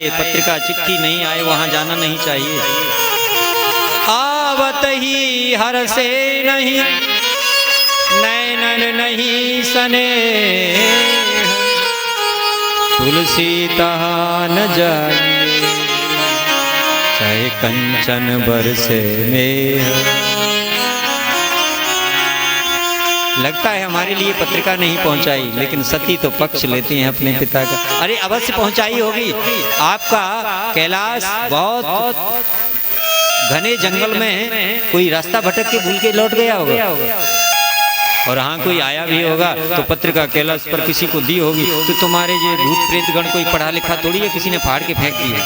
पत्रिका चिट्ठी नहीं आए वहां जाना नहीं चाहिए। आवत ही हर से नहीं नैनन नहीं सने, तुलसी तहा न जाइए चाहे कंचन बरसे में। लगता है हमारे लिए पत्रिका नहीं पहुंचाई, लेकिन सती तो पक्ष लेती हैं अपने पिता का। अरे अवश्य पहुंचाई होगी। आपका कैलाश बहुत घने जंगल में कोई रास्ता भटक के भूल के लौट गया होगा, और हाँ कोई आया भी होगा तो पत्रिका कैलाश पर किसी को दी होगी। तो तुम्हारे ये भूत प्रेत गण कोई पढ़ा लिखा थोड़ी है, किसी ने फाड़ के फेंक दी है।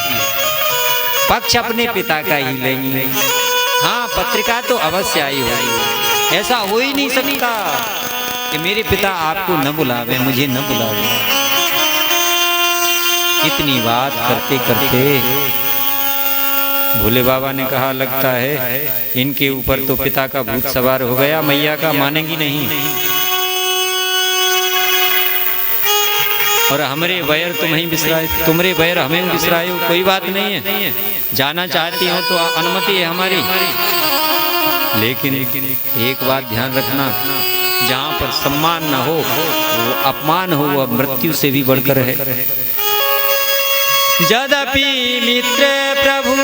पक्ष अपने पिता का ही लेंगे। हाँ पत्रिका तो अवश्य आई होगी। ऐसा हो ही नहीं सकता कि मेरे पिता आपको न बुलावे, मुझे न बुलावे। इतनी बात करते करते भोले बाबा ने कहा लगता है इनके ऊपर तो पिता का भूत सवार हो गया, मैया का मानेंगी नहीं। और हमारे बैर तुम्हें बिसराए, तुम्हारे बैर हमें बिसराए, कोई बात नहीं है। जाना चाहती हो तो अनुमति है हमारी, लेकिन एक बात ध्यान रखना, जहाँ पर सम्मान न हो वो अपमान हो, वह मृत्यु से भी बढ़कर है। यद्यपि मित्र प्रभु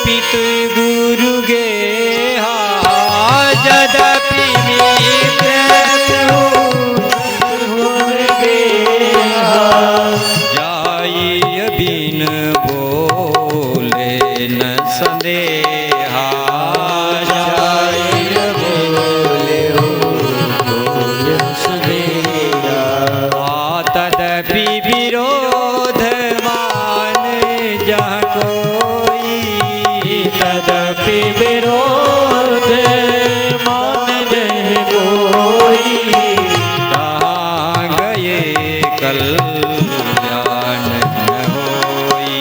पितु गुरु गे, यद्यपि मित्र प्रभु गे, जाई बिन बोले न संदेहा, तदपि विरोध मान जहाँ कोई, तदपि विरोध मान जहाँ कोई, कहाँ गए कल्याण न होई,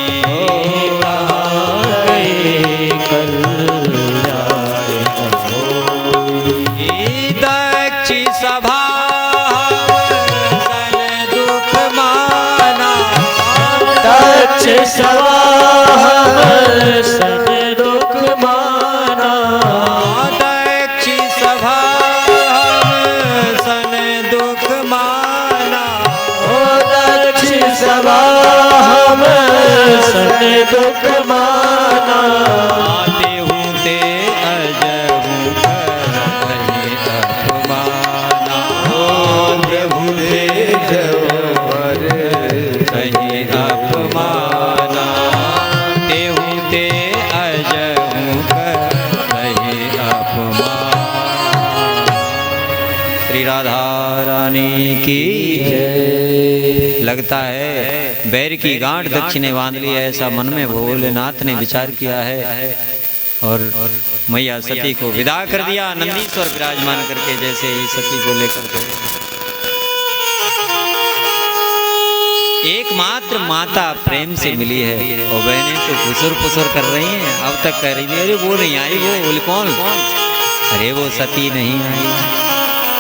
कहाँ गए कल्याण न होई। दक्ष सभा सन दुख माना, दक्ष सभा सन दुख माना, ओ दक्ष सभा सन दुख माना। आते हूँ ते अजहूँ कहीं अपमाना, आते हूँ ते जवर कहीं अपमाना, ते अजहूँ कहीं अपमान। श्री राधा रानी की जय। लगता है बैर की गांठ दक्ष ने बांध ली है, ऐसा मन में भोलेनाथ ने विचार किया है, और मैया सती को विदा कर दिया नंदीश्वर विराजमान करके। जैसे ही सती को लेकर गए, एकमात्र माता प्रेम से मिली है, और बहनें तो फुसुर फुसुर कर रही हैं। अब तक कह रही थी अरे वो नहीं आई, वो बोले कौन? अरे वो सती नहीं आई।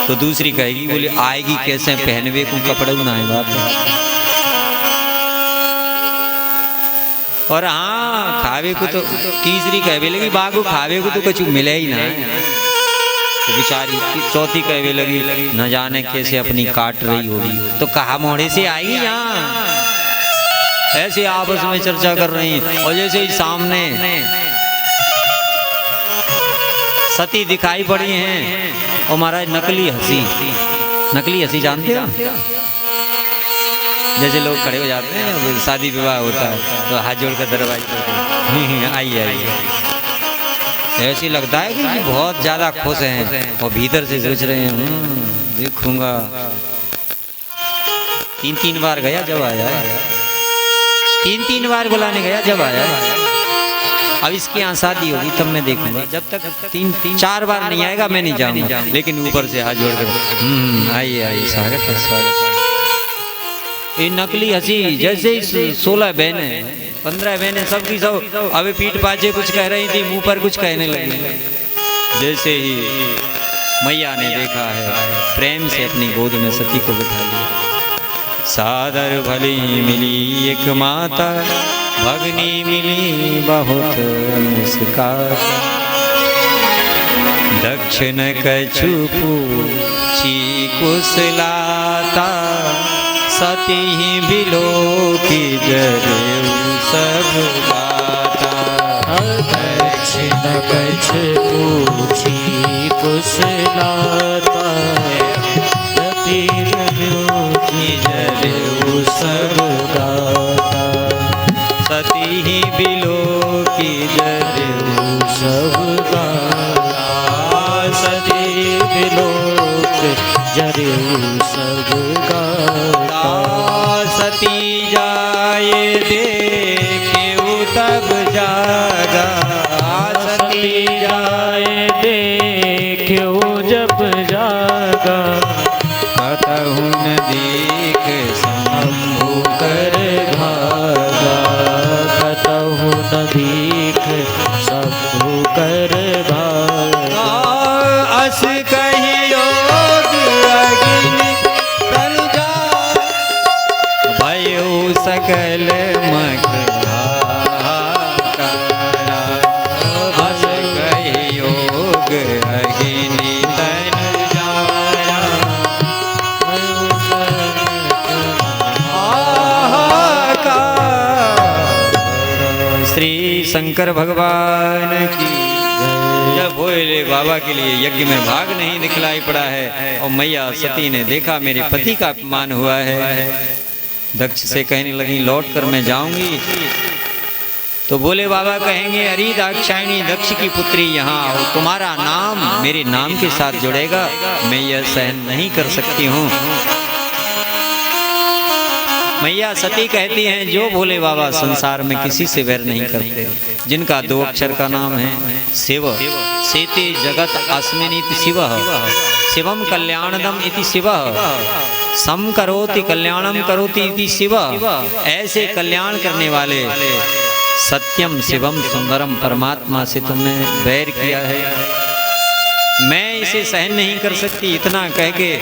तो दूसरी कहेगी बोले आएगी कैसे, पहनवे को कपड़े बनाए बात। और हाँ खावे को तो तीसरी कहवे लगी बागो, खावे को तो कुछ मिले ही ना। तो बेचारी चौथी कहवे लगी न जाने कैसे अपनी काट रही होगी, तो कहा मोड़े से आई यहाँ। ऐसे आपस में चर्चा कर रही हैं, और जैसे ही सामने सती दिखाई पड़ी हैं, और महाराज नकली हंसी, नकली हंसी जानते हो? जैसे लोग खड़े हो जाते हैं शादी विवाह होता है तो हाथ जोड़कर दरवाजे आइए आइए, ऐसी लगता है कि बहुत ज्यादा खुश हैं, और भीतर से सोच रहे हैं देखूंगा। 3-3 बार गया जब आया, 3-3 बार बुलाने गया जब आया। अब इसकी यहाँ शादी होगी तब मैं देखूंगा, जब तक 3-4 बार नहीं आएगा मैं नहीं जाऊंगा। लेकिन ऊपर से हाथ जोड़कर आइए आइए स्वागत है स्वागत है। ये नकली हंसी, जैसे ही 16 बहनें 15 बहनें सबकी सब अभी पीठ पाछे कुछ कह रही थी, मुंह पर कुछ कहने लगी। जैसे ही मैया ने देखा है, प्रेम से अपनी गोद में सती को बिठा लिया। सादर भली मिली एक माता भगनी मिली बहुत मुस्काता, दक्षिण कछु पूछी कुशलाता, सती बिलो की जरेऊ सब गाता। दक्षिण कछु पूछी कुशलाता, सती बिलो की जरेऊ सब गाता। सती बिलो की जरेऊ सब गाता, सती बिलो की जरेऊ सब गाता। सती जाए देखेऊ तब जागा, सती जाए देखेऊ जब जागा। कतहु न देख शंभु कर भागा, कतहु न देख शंभु कर भागा। अस कही योग अग्नि तल जा, भयो सकल मखरा। अस कही योग अग्नि तल जाया, श्री शंकर भगवान की जब भोले बाबा के लिए यज्ञ में भाग नहीं दिखलाई पड़ा है और मैया सती ने देखा मेरे पति का अपमान हुआ है, दक्ष से कहने लगी लौट कर मैं जाऊंगी तो भोले बाबा कहेंगे अरे दाक्षायणी दक्ष की पुत्री यहाँ आओ, तुम्हारा नाम मेरे नाम के साथ जुड़ेगा, मैं यह सहन नहीं कर सकती हूँ। मैया सती कहती हैं जो भोले बाबा संसार में किसी से वैर नहीं करते, जिनका 2 अक्षर का नाम है शिव, सेते जगत अस्मिनीति शिव, शिवम कल्याणदम इति शिव, सम करोति कल्याणम करोति इति शिव। ऐसे कल्याण करने वाले सत्यम शिवम सुंदरम परमात्मा से तुमने वैर किया है, मैं इसे सहन नहीं कर सकती। इतना कह के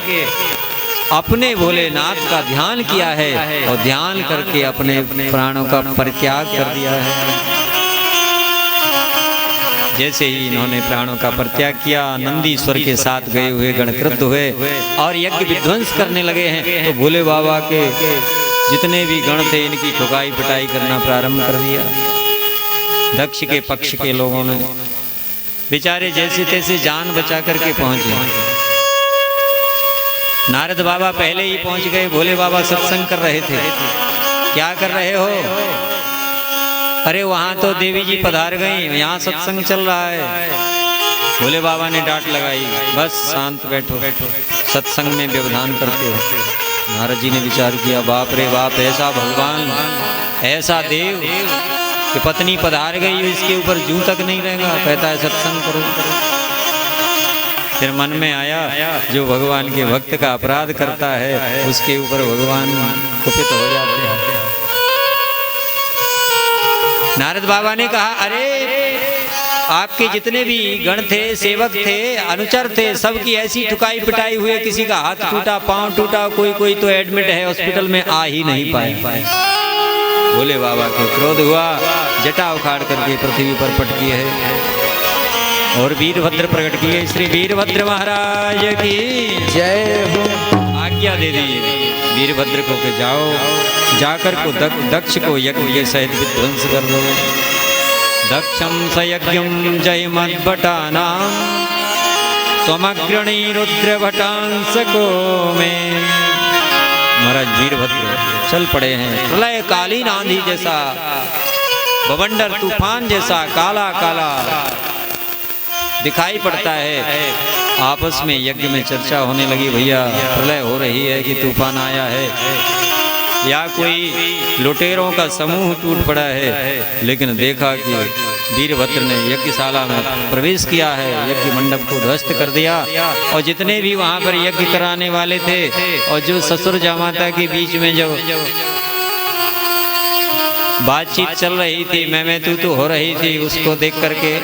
अपने भोलेनाथ का ध्यान किया है और ध्यान करके अपने प्राणों का परित्याग कर दिया है। जैसे ही इन्होंने प्राणों का परित्याग किया, नंदीश्वर के साथ गए हुए गण क्रुद्ध हुए और यज्ञ विध्वंस करने लगे हैं। तो भोले बाबा के जितने भी गण थे इनकी ठुकाई पिटाई करना प्रारंभ कर दिया। दक्ष के पक्ष के लोगों ने बेचारे जैसे तैसे जान बचा करके पहुंचे। नारद बाबा पहले ही पहुंच गए, भोले बाबा सत्संग कर रहे थे। क्या कर रहे हो? अरे वहां तो देवी जी पधार गई, यहाँ सत्संग चल रहा है। भोले बाबा ने डांट लगाई, बस शांत बैठो, सत्संग में व्यवधान करते हो। नारद जी ने विचार किया, बाप रे बाप, ऐसा भगवान, ऐसा देव कि पत्नी पधार गई इसके ऊपर जूं तक नहीं रहेगा, कहता है सत्संग करो। फिर मन में आया जो भगवान के भक्त का अपराध करता है उसके ऊपर भगवान कुपित हो जाते हैं। नारद बाबा ने कहा, अरे आपके जितने भी गण थे, सेवक थे, अनुचर थे, सबकी ऐसी ठुकाई पिटाई हुई, किसी का हाथ टूटा, पांव टूटा, कोई तो एडमिट है हॉस्पिटल में, आ ही नहीं पाए। भोले बाबा को क्रोध हुआ, जटा उखाड़ करके पृथ्वी पर पटकी है और वीरभद्र प्रकट किए। श्री वीरभद्र महाराज की जय हो। आज्ञा दे दी वीरभद्र को कि जाओ, जाकर को दक्ष को यज्ञ सहित विध्वंस कर दो। दक्षम सयज्ञम जय मद्भटानां त्वमग्रणी रुद्र भटांस को में। महाराज वीरभद्र चल पड़े हैं। प्रलय कालीन आंधी जैसा, बवंडर तूफान जैसा काला काला दिखाई पड़ता है। आपस में यज्ञ में चर्चा होने लगी, भैया प्रलय हो रही है कि तूफान आया है या कोई लुटेरों का समूह टूट पड़ा है। लेकिन देखा कि वीरभद्र ने यज्ञशाला में प्रवेश किया है, यज्ञ मंडप को ध्वस्त कर दिया और जितने भी वहां पर यज्ञ कराने वाले थे और जो ससुर जामाता के बीच में जो बातचीत चल रही थी, मैं तू हो रही थी, उसको देख करके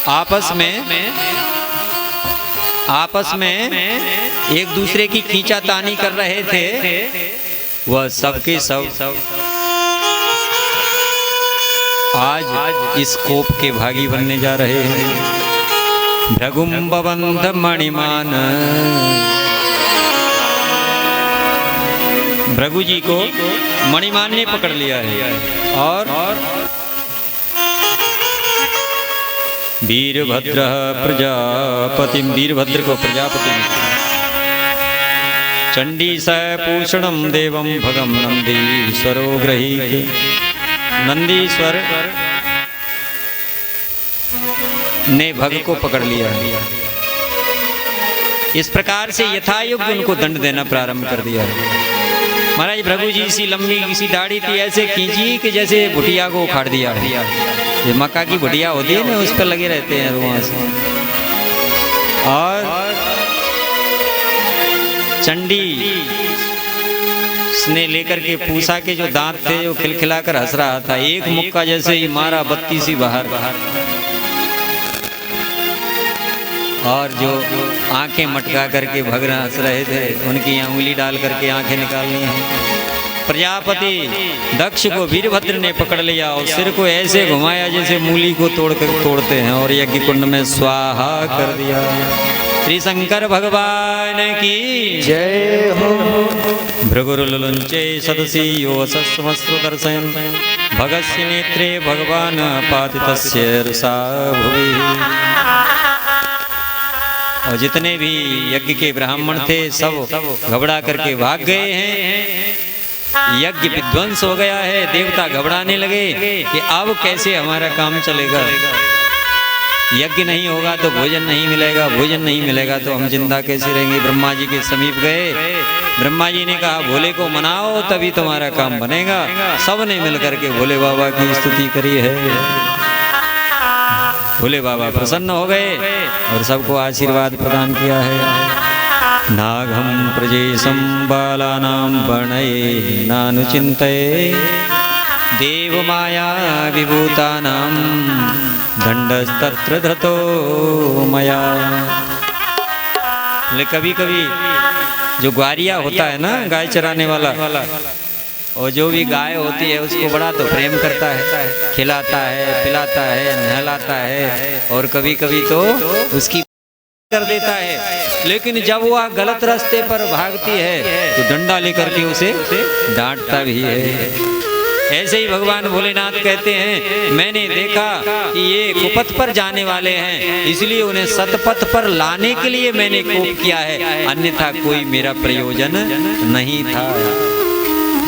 आपस में एक दूसरे की खींचातानी कर रहे थे। वह सबके सब आज इस कोप के भागी बनने जा रहे हैं। भृगुम्बबंध मणिमान, भृगु जी को मणिमान ने पकड़ लिया है और वीरभद्र प्रजापति, वीरभद्र को प्रजापति, चंडी स पूषणम देवम भगम नंदीश्वरो गृहीत, नंदीश्वर ने भग को पकड़ लिया है। इस प्रकार से यथायोग्य उनको दंड देना प्रारंभ कर दिया है। महाराज भृगु जी सी लंबी सी दाढ़ी थी, ऐसे खींची कि जैसे भुटिया को उखाड़ दिया है। ये मक्का की भुटिया होती है ना, उस पर लगे रहते हैं वहां से। और चंडी ने लेकर के पूछा के जो दांत थे वो खिलखिलाकर हंस रहा था। एक मुक्का जैसे ही मारा, बत्ती सी बाहर। और जो आंखें मटका करके भग रहे हंस रहे थे, उनकी उंगली डाल करके आंखें निकालनी है। प्रजापति दक्ष को वीरभद्र ने पकड़ लिया और सिर को ऐसे घुमाया जैसे मूली को तोड़ते हैं, और यज्ञ कुंड में स्वाहा कर दिया। श्री शंकर भगवान की जय हो। भृगुरुलुंचे सदसि यो सस्मस्रु दर्शयन्, भगस्य नेत्रे भगवान पातितस्य रुषा भुवि। और जितने भी यज्ञ के ब्राह्मण थे सब घबरा करके भाग गए हैं। यज्ञ विध्वंस हो गया है। देवता घबराने लगे कि अब कैसे हमारा काम चलेगा। यज्ञ नहीं होगा तो भोजन नहीं मिलेगा, भोजन नहीं मिलेगा तो हम जिंदा कैसे रहेंगे। ब्रह्मा जी के समीप गए। ब्रह्मा जी ने कहा भोले को मनाओ तभी तुम्हारा काम बनेगा। सबने मिलकर के भोले बाबा की स्तुति करी है। भोले बाबा प्रसन्न हो गए और सबको आशीर्वाद प्रदान किया है। नागम प्रजेशम बालानां वर्णये नानुचिन्तये, देव माया विभूतानां दंडस्तत्र धृतो मया। कभी कभी जो ग्वारिया होता है ना, गाय चराने वाला, और जो भी गाय होती है उसको बड़ा तो प्रेम करता है, खिलाता है, पिलाता है, नहलाता है, और कभी कभी तो उसकी कर देता है। लेकिन जब वह गलत रास्ते पर भागती है तो डंडा लेकर के उसे डांटता भी है। ऐसे ही भगवान भोलेनाथ कहते हैं मैंने देखा कि ये कुपथ पर जाने वाले हैं, इसलिए उन्हें सतपथ पर लाने के लिए मैंने कोप किया है, अन्यथा कोई मेरा प्रयोजन नहीं था।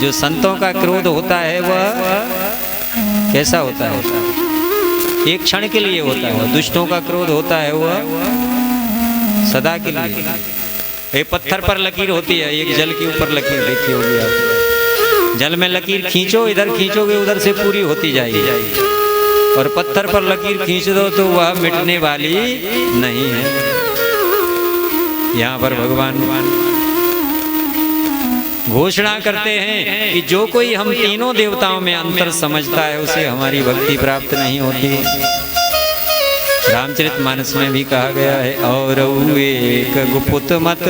जो संतों का क्रोध होता है वह कैसा होता है? एक क्षण के लिए होता है। दुष्टों का क्रोध होता है वह सदा के लिए। एक पत्थर पर लकीर होती है, एक जल के ऊपर लकीर देखी होगी आप। जल में लकीर खींचो, इधर खींचोगे उधर से पूरी होती जाएगी, और पत्थर पर लकीर खींच दो तो वह मिटने वाली नहीं है। यहाँ पर भगवान घोषणा करते हैं कि जो कोई हम तीनों देवताओं में अंतर समझता है उसे हमारी भक्ति प्राप्त नहीं होती। रामचरितमानस में भी कहा गया है और एक गुपुत मत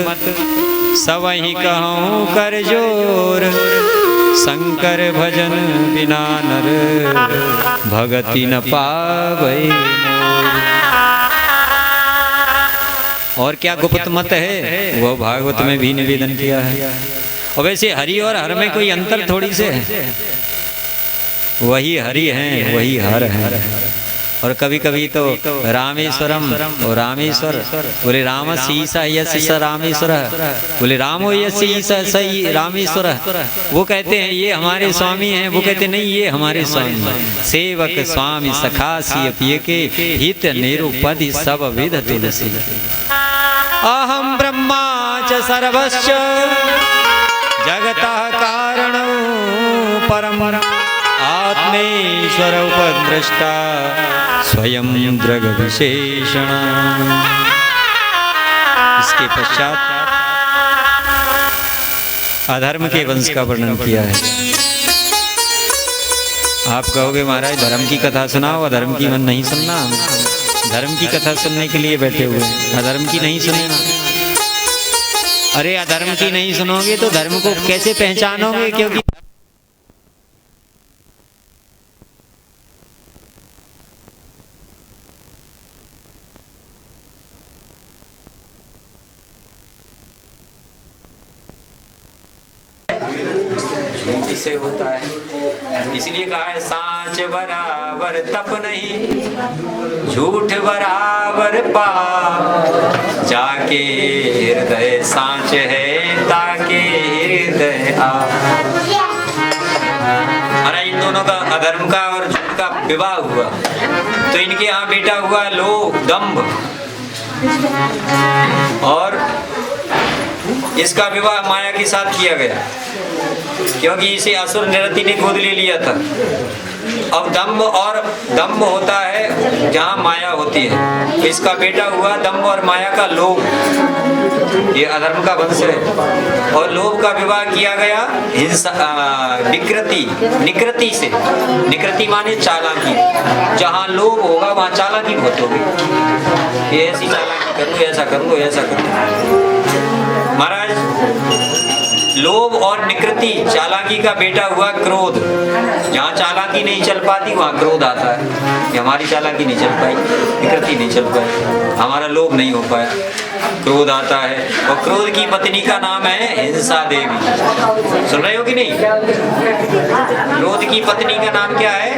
सवहि कहूं कर जोर, शंकर भजन बिना नर भगति न पावै। और क्या गुप्त मत है वह भागवत में भी निवेदन किया है। और वैसे हरि और हर में कोई अंतर थोड़ी से है, वही हरि हैं वही हर है। और कभी कभी तो रामेश्वरम और रामेश्वर बोले राम ईसा यस स रामेश्वर, बोले रामो यस ईसा सही रामेश्वर। वो कहते हैं ये हमारे स्वामी हैं, वो कहते नहीं ये हमारे स्वामी हैं। सेवक स्वामी सखासी पिय के हित निरुपधि सब विध तुलसी। अहम ब्रह्मा च सर्वश्च जगतः कारणं परम, आत्मेश्वर उपद्रष्टा स्वयं द्रग विशेषण। इसके पश्चात अधर्म के वंश का वर्णन किया है। आप कहोगे महाराज धर्म की कथा सुनाओ, अधर्म की मन नहीं सुनना। धर्म की कथा सुनने के लिए बैठे हुए, अधर्म की नहीं सुनना। अरे अधर्म की नहीं सुनोगे तो धर्म को कैसे पहचानोगे? क्योंकि झूठ से होता है। इसलिए कहा है सांच बराबर तप नहीं, झूठ बराबर पाप, जाके हृदय सांच है ताके हृदय आप। अरे इन दोनों का, अधर्म का और झूठ का विवाह हुआ, तो इनके यहाँ बेटा हुआ लोभ, दंभ, और इसका विवाह माया के साथ किया गया, क्योंकि इसे असुर निरति ने गोद ले लिया था। अब दंभ होता है जहाँ माया होती है, तो इसका बेटा हुआ दंभ और माया का लोभ, ये अधर्म का वंश है। और लोभ का विवाह किया गया हिंसा, निकृति से। निकृति माने चालाकी, जहाँ लोभ होगा वहाँ चालाकी बहुत होगी, ये ऐसी चालाकी कर लो, ऐसा कर लो, ऐसा कर लो। महाराज लोभ और निकृति, चालाकी का बेटा हुआ क्रोध। जहाँ चालाकी नहीं चल पाती वहाँ क्रोध आता है, कि हमारी चालाकी नहीं चल पाई, निकृति नहीं चल पाई, हमारा लोभ नहीं हो पाया, क्रोध आता है। और क्रोध की पत्नी का नाम है हिंसा देवी। सुन रहे हो कि नहीं? क्रोध की पत्नी का नाम क्या है?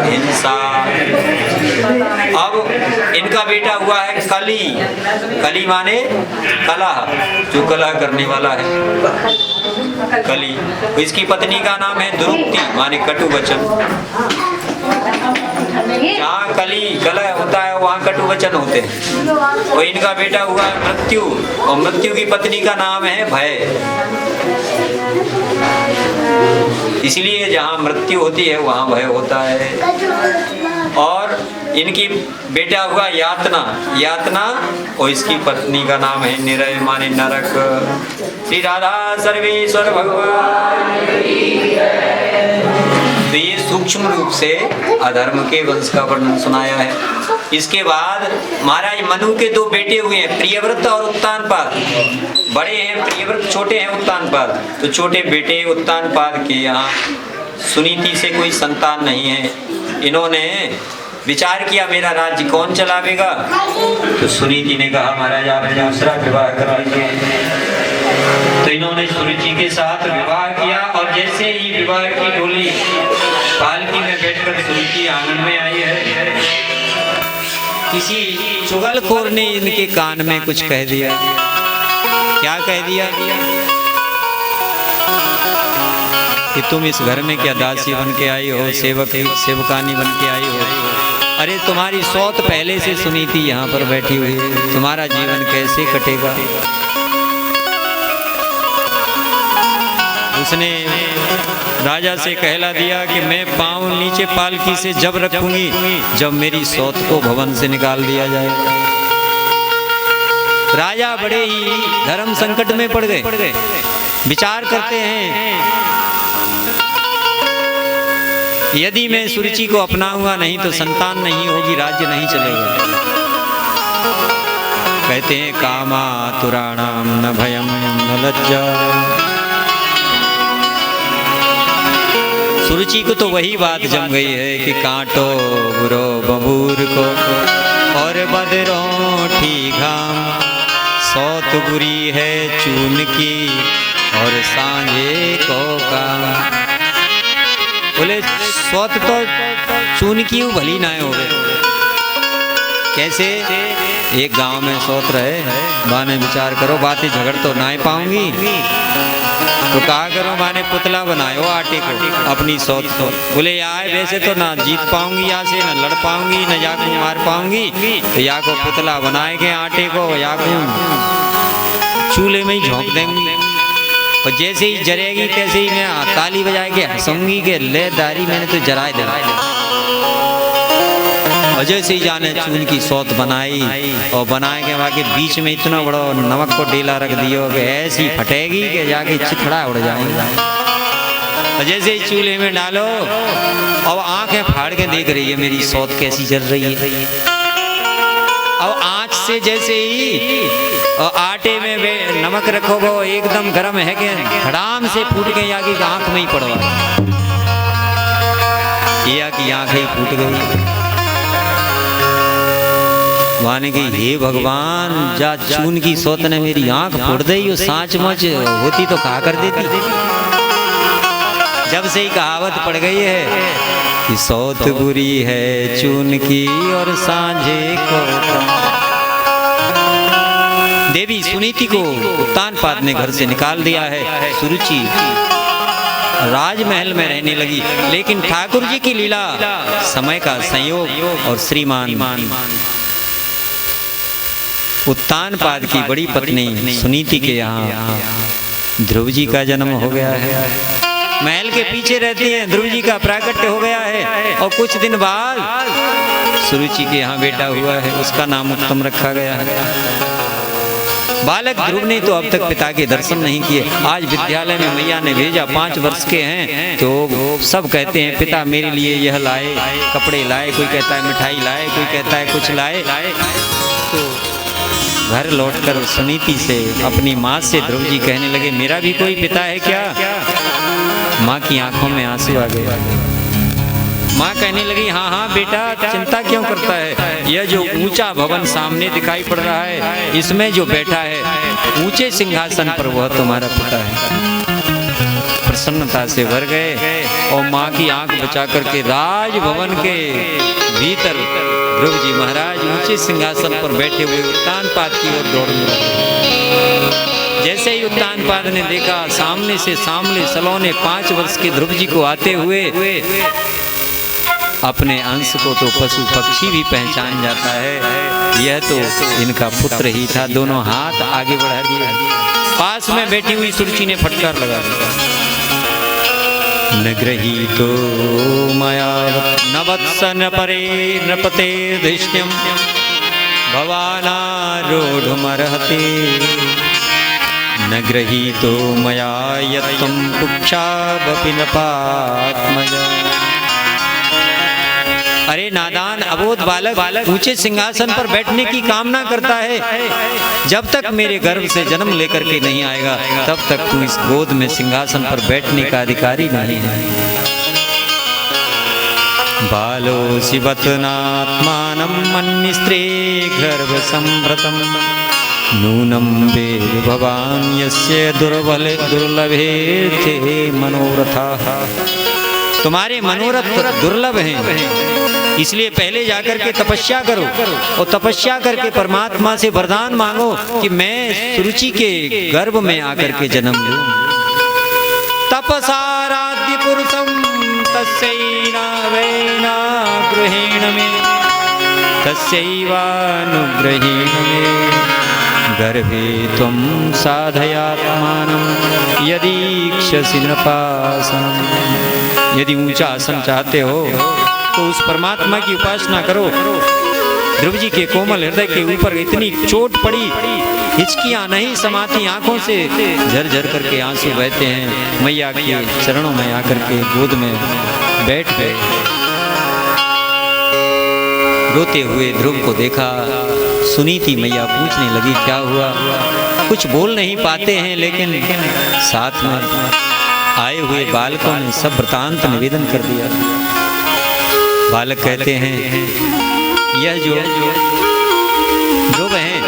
हिंसा। अब इनका बेटा हुआ है कली। कली माने कलह, जो कलह करने वाला है, कली। इसकी पत्नी का नाम है दुरुक्ति, माने कटु वचन। जहाँ कली कलह होता है वहाँ कटु वचन होते हैं। और इनका बेटा हुआ मृत्यु, और मृत्यु की पत्नी का नाम है भय। इसलिए जहाँ मृत्यु होती है वहाँ भय होता है। और इनकी बेटा हुआ यातना। यातना, और इसकी पत्नी का नाम है निरय, माने नरक। श्री राधा सर्वेश्वर भगवान। तो ये सूक्ष्म रूप से अधर्म के वंश का वर्णन सुनाया है। इसके बाद महाराज मनु के दो बेटे हुए हैं, प्रियव्रत और उत्तानपाद। बड़े हैं प्रियव्रत, छोटे हैं उत्तानपाद। तो छोटे बेटे उत्तानपाद के यहाँ सुनीति से कोई संतान नहीं है। इन्होंने विचार किया मेरा राज्य कौन चलावेगा। तो सुनीति ने कहा महाराज आप दूसरा विवाह करा लीजिए। तो इन्होंने सुरुचि के साथ विवाह किया, और जैसे ही विवाह की डोली पालकी में बैठकर सुरुचि आंगन में आई है, किसी चुगलखोर ने इनके कान में कुछ कह दिया। क्या कह दिया? कि तुम इस घर में क्या दासी बन के आई हो, सेवकानी बन के आई हो? अरे तुम्हारी सौत पहले से सुनीति यहाँ पर बैठी हुई है, तुम्हारा जीवन कैसे कटेगा? उसने राजा से कहला दिया कि मैं पाँव नीचे पालकी से जब रखूंगी जब मेरी सौत को भवन से निकाल दिया जाएगा। राजा बड़े ही धर्म संकट में पड़ गए। विचार करते हैं यदि मैं सुरुचि को अपनाऊंगा नहीं तो संतान नहीं होगी, राज्य नहीं चलेगा। कहते हैं कामातुराणाम न भयम न लज्जा। सुरुचि को तो वही बात जम गई है कि कांटो बुरो बबूर को और बदरों घाम, सौत बुरी है चून की और सांझे को काम। बोले सौत तो चून की भली ना हो। कैसे? एक गांव में सौत रहे, माने विचार करो बातें झगड़ तो ना पाऊंगी, तो कहा करो माने पुतला बनायो आटे को अपनी सौत को। बोले यार वैसे तो ना जीत पाऊंगी, यहाँ से ना लड़ पाऊंगी, ना या को मार पाऊंगी, तो या को पुतला बनाए के आटे को या को चूल्हे में ही झोंक देंगी, और जैसे ही जरेगी तैसे ही मैं ताली बजा के हंसूंगी के ले दारी मैंने तो जराए दे। और जैसे ही जाने चून की सौत बनाई, और बनाए के वहाँ के बीच में इतना बड़ा नमक को डेला रख दियो कि ऐसी फटेगी कि जाके चिथड़ा उड़ जाएगा। और जैसे ही चूल्हे में डालो, अब आंखें फाड़ के देख रही है मेरी सौत कैसी जल रही है। अब आँच से जैसे ही और आटे में नमक रखो वो एकदम गर्म है कि धड़ाम से फूट के यहाँ की आंख में ही पड़वा, या की आंखें ही फूट गई। माने कि हे भगवान, जा चून की सौत ने मेरी आंख फोड़ दी, वो सांच मच होती तो कहा कर देती। जब से ही कहावत पड़ गई है कि सौत बुरी है चून की और सांझे को। देवी सुनीति को उत्तानपाद ने घर से निकाल दिया है। सुरुचि राजमहल में रहने लगी, लेकिन ठाकुर जी की लीला, समय का संयोग और श्रीमान उत्तानपाद की बड़ी पत्नी सुनीति के यहाँ ध्रुव जी का जन्म हो गया है। महल के पीछे रहती हैं, ध्रुव जी का प्राकट्य हो गया है और कुछ दिन बाद सुरुचि के यहाँ बेटा हुआ है, उसका नाम उत्तम रखा गया है। बालक ध्रुव ने तो अब तक पिता के दर्शन नहीं किए। आज विद्यालय में मैया ने भेजा, 5 वर्ष के हैं तो सब कहते हैं पिता मेरे लिए यह लाए, कपड़े लाए, कोई कहता है मिठाई लाए, कोई कहता है कुछ लाए। तो घर लौटकर सुनीति से, अपनी माँ से ध्रुव जी कहने लगे मेरा भी कोई पिता है क्या? माँ की आंखों में आंसू आ गए। माँ कहने लगी हाँ हाँ बेटा, चिंता क्यों करता है? यह जो ऊंचा भवन सामने दिखाई पड़ रहा है, इसमें जो बैठा है ऊंचे सिंहासन पर, वह तुम्हारा पिता है। प्रसन्नता से भर गए और माँ की आंख बचा करके राजभवन के भीतर ध्रुव जी महाराज ऊंचे सिंहासन पर बैठे हुए उत्तानपाद की ओर दौड़ने लगे। जैसे ही उत्तानपाद ने देखा, सामने से सामने सलोने 5 वर्ष के ध्रुव जी को आते हुए, अपने अंश को तो पशु पक्षी भी पहचान जाता है, यह तो इनका पुत्र ही था। दोनों हाथ आगे बढ़ा दिए। पास में बैठी हुई सुरुचि ने फटकार लगा दिया, न गृहीतो मया न वत्स न परे नृपते धृष्ण्यम भवानारूढ़मर्हते न गृहीतो मया यत्तं कुक्षावपि न पात्मजा। अरे नादान अबोध बालक ऊंचे सिंहासन पर बैठने की कामना करता है। जब तक मेरे गर्भ से जन्म लेकर के नहीं आएगा, तब तक तू इस गोद में सिंहासन पर बैठने का अधिकारी नहीं है। बालोऽसि वतनात्मानं मन्निस्त्रे गर्भ संभृतं नूनं वेद भवान् यस्य दुर्लभे थे मनोरथाः। तुम्हारे मनोरथ दुर्लभ हैं, इसलिए पहले जाकर के तपस्या करो और तपस्या करके परमात्मा से वरदान मांगो कि मैं सुरुचि के गर्भ में आकर के जन्म लूं। तपसाराध्य पुरुषम तस्यैना वैना गृहेण मे तस्यैवानुग्रहेण मे गर्भे त्वं साधयात्मानं यदीक्षसि नृपासनम्। यदि ऊंचा आसन चाहते हो तो उस परमात्मा की उपासना करो। ध्रुव जी के कोमल हृदय के ऊपर इतनी चोट पड़ी, हिचकियां नहीं समाती, आंखों से झरझर करके आंसू बहते हैं। मैया के चरणों में आकर के गोद में बैठ गए। रोते हुए ध्रुव को देखा, सुनीति मैया पूछने लगी क्या हुआ? कुछ बोल नहीं पाते हैं, लेकिन साथ में आए हुए बालकों ने सब वृतांत निवेदन कर दिया। बालक कहते हैं यह जो ध्रुव हैं,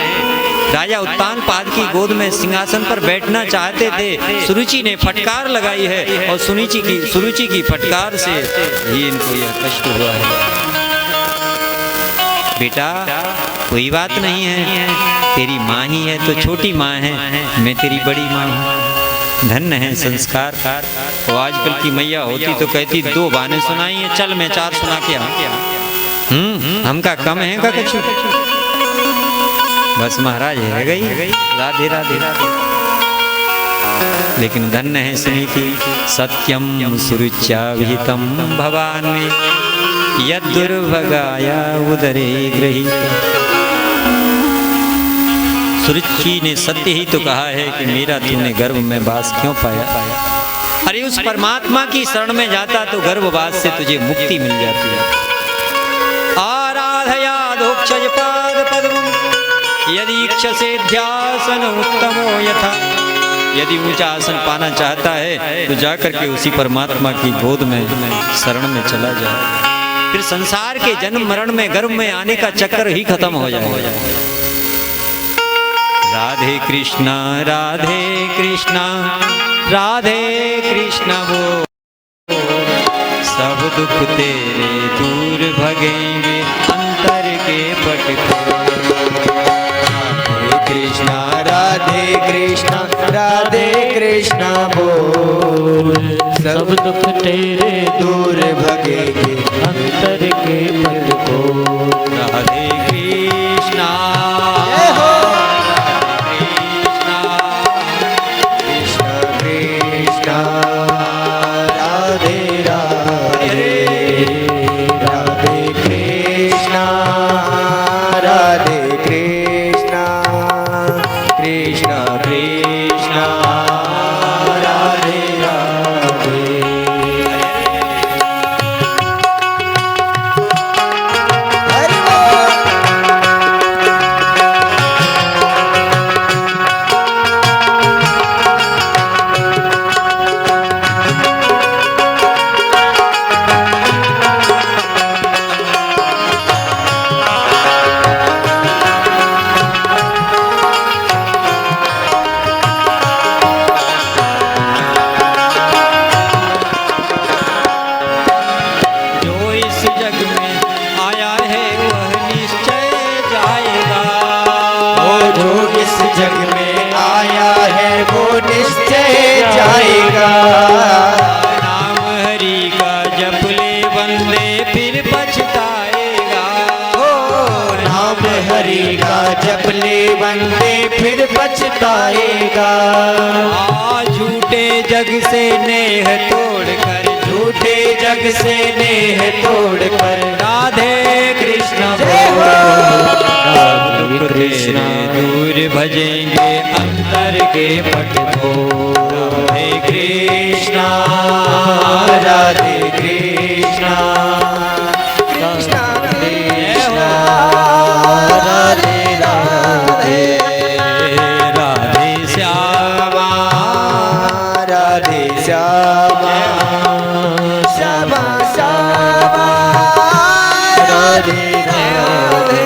राजा उत्तानपाद की गोद में सिंहासन पर बैठना चाहते थे। सुरुचि ने फटकार लगाई है और सुरुचि की फटकार से ही इनको यह कष्ट हुआ है। बेटा कोई बात नहीं है, तेरी माँ ही है तो छोटी माँ है, मैं तेरी बड़ी माँ हूँ। धन्य है संस्कार। तो आजकल की मैया होती तो कहती 2 बाने सुनाई है, चल मैं 4 सुना के हमका कम है का कुछ। बस महाराज है गई, राधे राधे। लेकिन धन्य है सुनीति। सत्यम सुरुच्या विहितम भवान्मे यद्दुर्भगाया उदरे गृहीत। सुरुचि ने सत्य ही तो कहा है कि मेरा तूने गर्भ में वास क्यों पाया? अरे उस परमात्मा की शरण में जाता तो गर्भवास से तुझे मुक्ति मिल जाती है। आराधया धोक्षज पाद पद्मं यदीक्षसे ध्यासन उत्तमो यथा। यदि ऊंचा आसन पाना चाहता है तो जाकर के उसी परमात्मा की गोद में शरण में चला जाए, फिर संसार के जन्म मरण में गर्भ में आने का चक्कर ही खत्म हो जाएगा। राधे कृष्णा राधे कृष्णा राधे कृष्णा वो सब दुख तेरे दूर भगेंगे अंतर के पट राधे कृष्णा राधे कृष्णा बोल, सब दुख तेरे दूर भगेंगे अंतर के पट को। राधे कृष्णा कृष्ण कृष्णा राधे राधे, राधे कृष्णा राधे कृष्णा, कृष्ण कृष्णा राधे राधे। हरि बोल। जो इस जग में आया है वह निश्चय जाएगा। वो जो इस जग में आया है वो निश्चय जाएगा। नाम हरि का जप ले बंदे फिर पछताएगा। नाम हरि का जप ले बंदे फिर पछताएगा। झूठे जग से नेह तोड़कर, झूठे जग से नेह तोड़कर राधे कृष्ण राधे कृष्ण दूर भजेंगे अंतर के पट को। राधे कृष्णा राधे कृष्णा, कृष्ण कृष्णा राधे राधे, राधे श्यामा राधे श्यामा श्यामा श्यामा राधे राधे।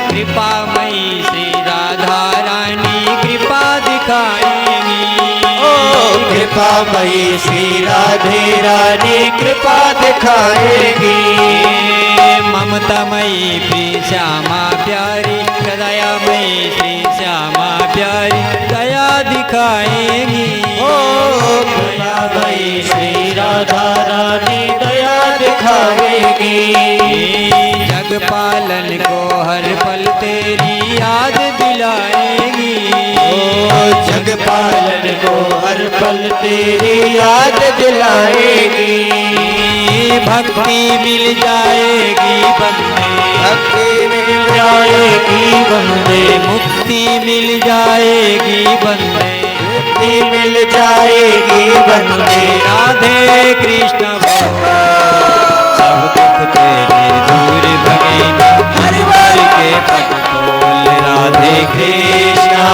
कृपामयी श्री राधा रानी कृपा दिखाएंगी। कृपामयी श्री राधे रानी कृपा दिखाएगी। ममतामयी प्रिय श्यामा प्यारी, दयामयी श्री श्यामा प्यारी दया दिखाएंगी। कृपामयी श्री राधा रानी दया दिखाएगी। जग पालन को हर पल तेरी याद दिलाएगी। जग पालन को हर पल तेरी याद दिलाएगी। भक्ति मिल जाएगी बंदे, भक्ति मिल जाएगी बंदे, मुक्ति मिल जाएगी बंदे, मुक्ति मिल जाएगी बंदे। राधे कृष्ण सब दुख तेरे दूर भगेंगे हरिवार के पट खोल। राधे कृष्णा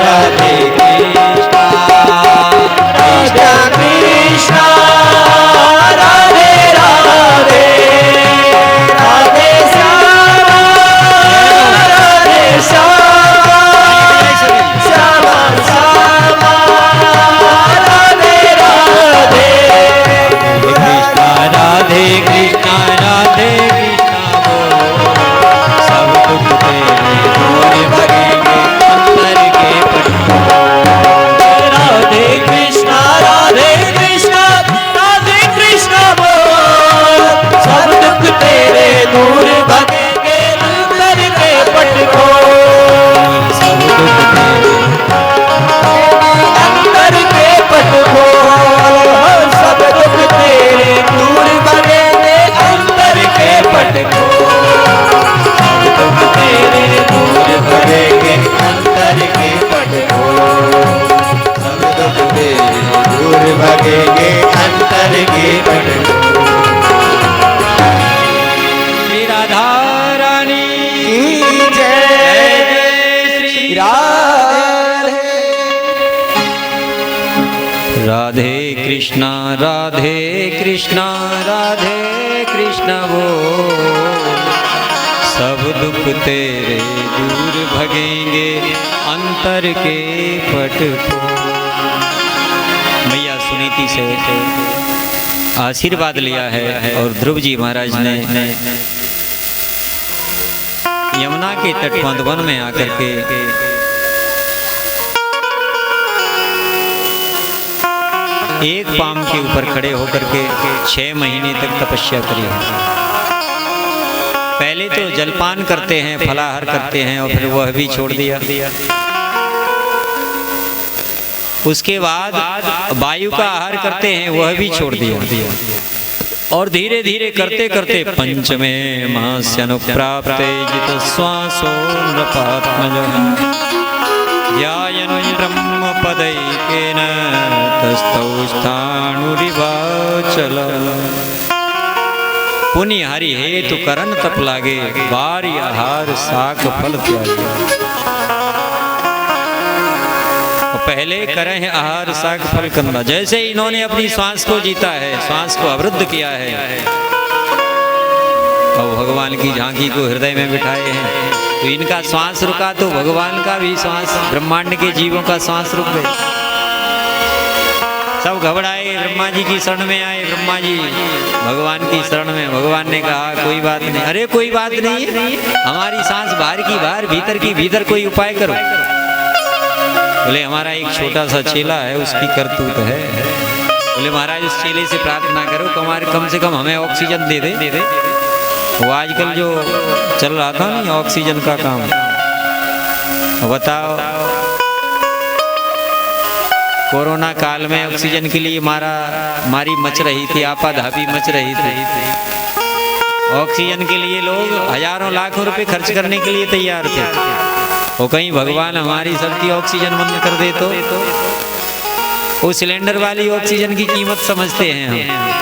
राधे कृष्णा कृष्ण कृष्ण राधे राधे, राधे श्यामा राधे श्यामा श्यामा श्यामा राधे राधे। कृष्णा राधे कृष्णा राधे कृष्णा बोल। सब दुख तेरे दूर भगेंगे अंतर के राधे कृष्णा राधे कृष्णा बोल, सब दुख तेरे दूर भगेंगे अंतर के पट को। मैया सुनीति से आशीर्वाद लिया है और ध्रुव जी महाराज ने यमुना के तट वन में आकर के एक पाम के ऊपर खड़े होकर के 6 महीने तक तपस्या करी। पहले तो जलपान करते हैं, फलाहार करते हैं और फिर वह भी छोड़ दिया। उसके बाद वायु का आहार करते हैं, वह भी छोड़ दिया। और धीरे धीरे करते करते पंचमे मास्य अनुप्राप्ते जित श्वासो नृपात्मजः ध्यायन् ब्रह्म पदैकेन तस्थौ स्थाणुरिवाचलः। पुण्य हरि हेतु करन तप लागे, बारी आहार साक फल त्यागे। पहले करें आहार साक फल कंदा। जैसे इन्होंने अपनी श्वास को जीता है, श्वास को अवरुद्ध किया है और भगवान की झांकी को हृदय में बिठाए हैं, तो इनका श्वास रुका तो भगवान का भी श्वास, ब्रह्मांड के जीवों का श्वास रुक गए। सब घबराए, ब्रह्मा जी की शरण में आए। ब्रह्मा जी भगवान की शरण में, भगवान ने कहा कोई बात नहीं। अरे कोई बात नहीं है, हमारी सांस बाहर की बाहर, भीतर की भीतर, कोई उपाय करो। बोले हमारा एक छोटा सा चेला है, उसकी करतूत है। बोले महाराज उस चेले से प्रार्थना करो कम से कम हमें ऑक्सीजन दे दे। वो आजकल जो चल रहा था नहीं ऑक्सीजन का काम, बताओ कोरोना काल में ऑक्सीजन के लिए मारी मच रही थी, आपाधापी मच रही थी। ऑक्सीजन के लिए लोग हजारों लाखों रुपए खर्च करने के लिए तैयार थे। वो कहीं भगवान हमारी सबकी ऑक्सीजन बंद कर दे तो वो सिलेंडर वाली ऑक्सीजन की कीमत समझते हैं हम,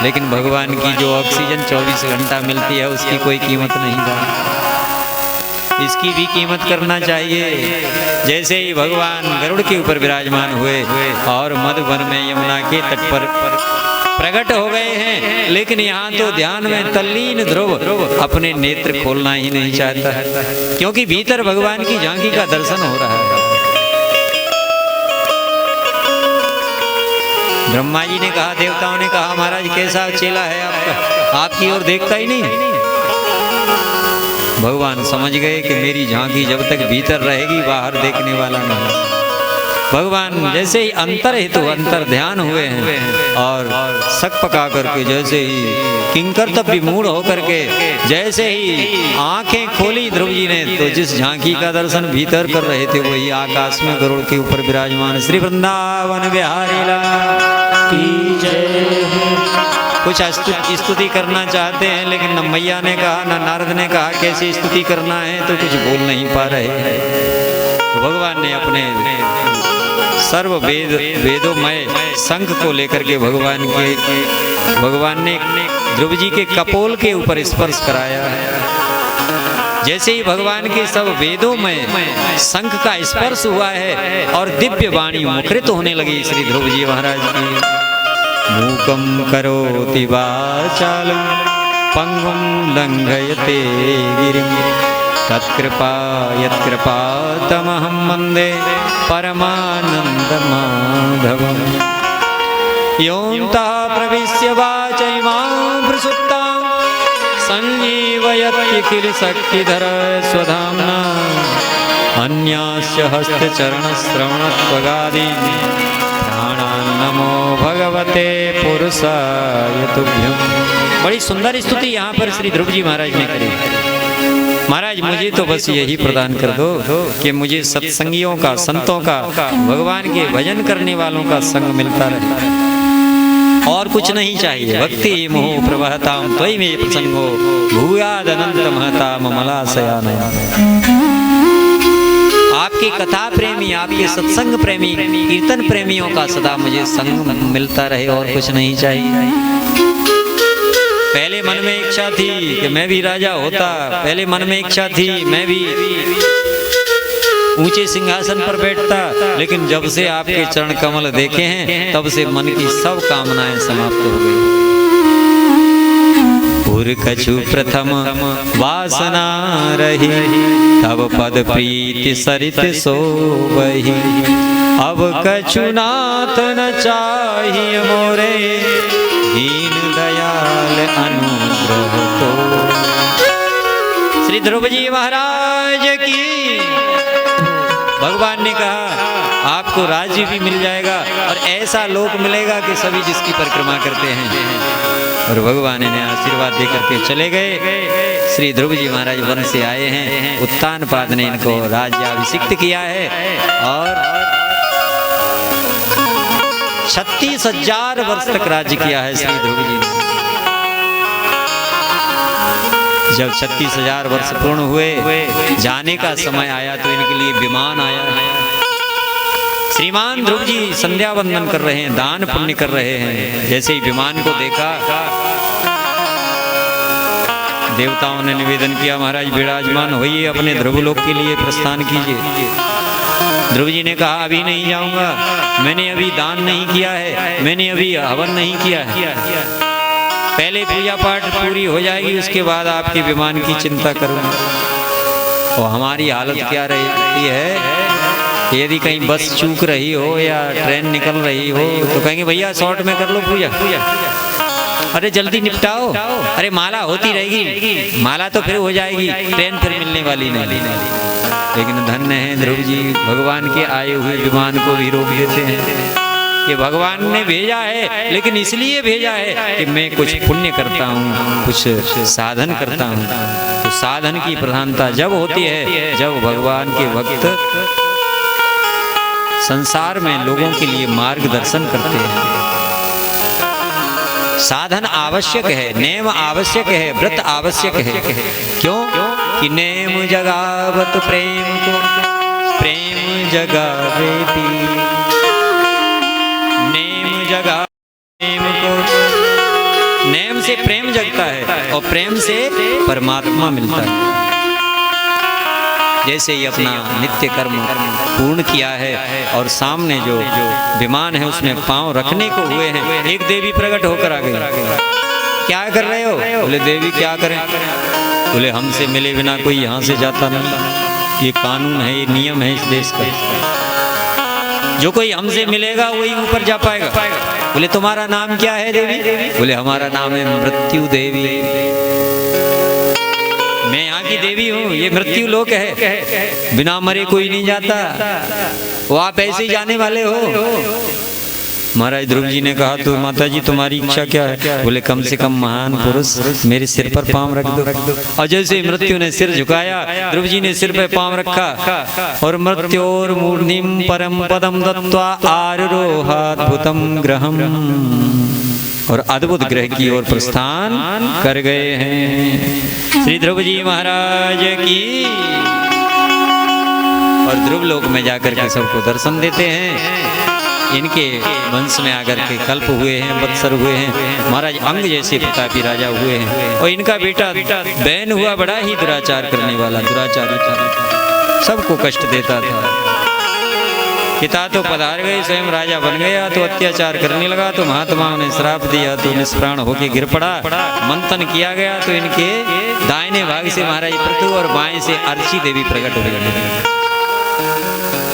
लेकिन भगवान की जो ऑक्सीजन 24 घंटा मिलती है उसकी कोई कीमत नहीं जानते। इसकी भी कीमत करना चाहिए। जैसे ही भगवान गरुड़ के ऊपर विराजमान हुए और मधुवन में यमुना के तट पर प्रकट हो गए हैं, लेकिन यहाँ तो ध्यान में तल्लीन ध्रुव अपने नेत्र खोलना ही नहीं चाहता है, क्योंकि भीतर भगवान की झांकी का दर्शन हो रहा है। ब्रह्मा जी ने कहा, देवताओं ने कहा महाराज कैसा चेला है आपका, आपकी ओर देखता ही नहीं। भगवान समझ गए कि मेरी झांकी जब तक भीतर रहेगी बाहर देखने वाला नहीं। भगवान जैसे ही अंतर हेतु अंतर ध्यान हुए हैं और सक पका करके, जैसे ही किंकर तब भी मूड होकर के जैसे ही आंखें खोली ध्रुव जी ने, तो जिस झांकी का दर्शन भीतर कर रहे थे वही आकाश में गरुड़ के ऊपर विराजमान श्री वृंदावन बिहारी लाल की जय। कुछ स्तुति करना चाहते हैं, लेकिन न मैया ने कहा न नारद ने कहा कैसी स्तुति करना है, तो कुछ बोल नहीं पा रहे हैं। तो भगवान ने अपने सर्व वेदोमय शंख को लेकर के भगवान ने ध्रुव जी के कपोल के ऊपर स्पर्श कराया है। जैसे ही भगवान के सब वेदों में शंख का स्पर्श हुआ है और दिव्य वाणी मुखरित होने लगी श्री ध्रुव जी महाराज की। मूकं करोति वाचालं पंगुं लंघयते गिरिं तत्कृपातमहं वन्दे परमानन्दमाधवम्। योऽन्तः प्रविश्य वाचैमां प्रसुप्तां सञ्जीवयत्यखिलशक्तिधरः स्वधाम्ना अन्यास्य हस्तचरणश्रवणत्वगादीन् प्राणान् नमो भगवते पुरुषाय तुभ्यम्। बड़ी सुंदर स्तुति यहाँ पर श्री ध्रुव जी महाराज ने करी। महाराज मुझे तो बस यही प्रदान कर दो कि मुझे सत्संगियों का, संतों का, भगवान के भजन करने वालों का संग मिलता रहे, और कुछ नहीं चाहिए। भक्ति मोह प्रवहताम त्वयि मे प्रसंगो भूयाद अनंत महता ममलाशयान। आपकी कथा प्रेमी, आपके सत्संग प्रेमी, कीर्तन प्रेमियों का सदा मुझे संग मिलता रहे, और कुछ नहीं चाहिए। पहले मन में इच्छा थी कि मैं भी राजा होता, पहले मन में इच्छा थी मैं भी ऊंचे सिंहासन पर बैठता, लेकिन जब से आपके चरण कमल देखे हैं तब से मन की सब कामनाएं समाप्त हो गई। पुर कछु प्रथम वासना रही, तब पद प्रीति सरित सोवही। अब कछु नाथ न चाहिए मोरे, दीन दयाल अनुग्रह को। श्री ध्रुव जी महाराज की। भगवान ने कहा आपको राज्य भी मिल जाएगा और ऐसा लोक मिलेगा कि सभी जिसकी परिक्रमा करते हैं। और भगवान ने आशीर्वाद दे करके चले गए। श्री ध्रुव जी महाराज वन से आए हैं, उत्तानपाद ने इनको राज्याभिषिक्त किया है और 36,000 वर्ष तक राज्य किया है श्री ध्रुव जी ने। जब 36,000 वर्ष पूर्ण हुए, जाने का समय आया तो इनके लिए विमान आया। श्रीमान ध्रुव जी संध्या वंदन कर रहे हैं, दान पुण्य कर रहे हैं। जैसे ही विमान को देखा, देवताओं ने निवेदन किया महाराज विराजमान होइए, अपने ध्रुवलोक के लिए प्रस्थान कीजिए। ध्रुव जी ने कहा अभी नहीं जाऊंगा, मैंने अभी दान नहीं किया है, मैंने अभी हवन नहीं किया है। पहले पूजा पाठ पूरी हो जाएगी, उसके बाद आपके विमान की चिंता करूंगा। और हमारी हालत क्या रहती है, यदि कहीं बस चूक रही हो या ट्रेन निकल रही हो तो कहेंगे भैया शॉर्ट में कर लो पूजा। अरे जल्दी निपटाओ, अरे माला होती रहेगी, माला तो फिर हो जाएगी, ट्रेन फिर मिलने वाली नहीं। लेकिन धन्य है ध्रुव जी, भगवान के आए हुए विमान को भी रोक देते हैं। ये भगवान ने भेजा है, लेकिन इसलिए भेजा है कि मैं कुछ पुण्य करता हूँ, कुछ साधन करता हूँ। तो साधन की प्रधानता जब होती है जब भगवान के भक्त संसार में लोगों के लिए मार्गदर्शन करते हैं। साधन आवश्यक है, नेम आवश्यक है, व्रत आवश्यक है। क्यों कि नेम जगावत प्रेम को, प्रेम जगावे पी। नेम जगा प्रेम को, नेम से प्रेम जगता है और प्रेम से परमात्मा मिलता है। जैसे ही अपना नित्य कर्म पूर्ण किया है और सामने जो विमान है उसमें पांव रखने को हुए हैं, एक देवी प्रकट होकर आ गई। क्या कर रहे हो? बोले देवी क्या करें? बोले हमसे मिले बिना कोई यहाँ से जाता नहीं, ये कानून है, ये नियम है इस देश का। जो कोई हमसे मिलेगा वही ऊपर जा पाएगा। बोले तुम्हारा नाम क्या है देवी? बोले हमारा नाम है मृत्यु देवी। मैं यहाँ की देवी हूँ, ये मृत्यु लोक है, बिना मरे कोई नहीं जाता, वो आप ऐसे ही जाने वाले हो। महाराज ध्रुव जी ने कहा तो माता जी तुम्हारी इच्छा क्या है? बोले कम से कम महान पुरुष मेरे सिर पर पांव रख दो। और जैसे मृत्यु ने सिर झुकाया, ध्रुव जी ने सिर पर पांव रखा और मृत्योर मूर्निम परम पदम दत्वा आरोहाद्भुतम ग्रहम, और अद्भुत ग्रह की ओर प्रस्थान कर गए हैं श्री ध्रुव जी महाराज की। और ध्रुव लोक में जाकर के सबको दर्शन देते हैं। इनके वंश में आकर के कल्प हुए हैं, वत्सर हुए हैं, महाराज अंग जैसे प्रतापी राजा हुए हैं। और इनका बेटा बैन हुआ, बड़ा ही दुराचार करने वाला, दुराचारी था, सबको कष्ट देता था। पिता तो पधार गए, स्वयं राजा बन गया तो अत्याचार करने लगा, तो महात्माओं ने श्राप दिया तो निष्प्राण होके गिर पड़ा। मंथन किया गया तो इनके दाहिने भाग से महाराज पृथु और बाएं से अर्ची देवी प्रकट हो गई।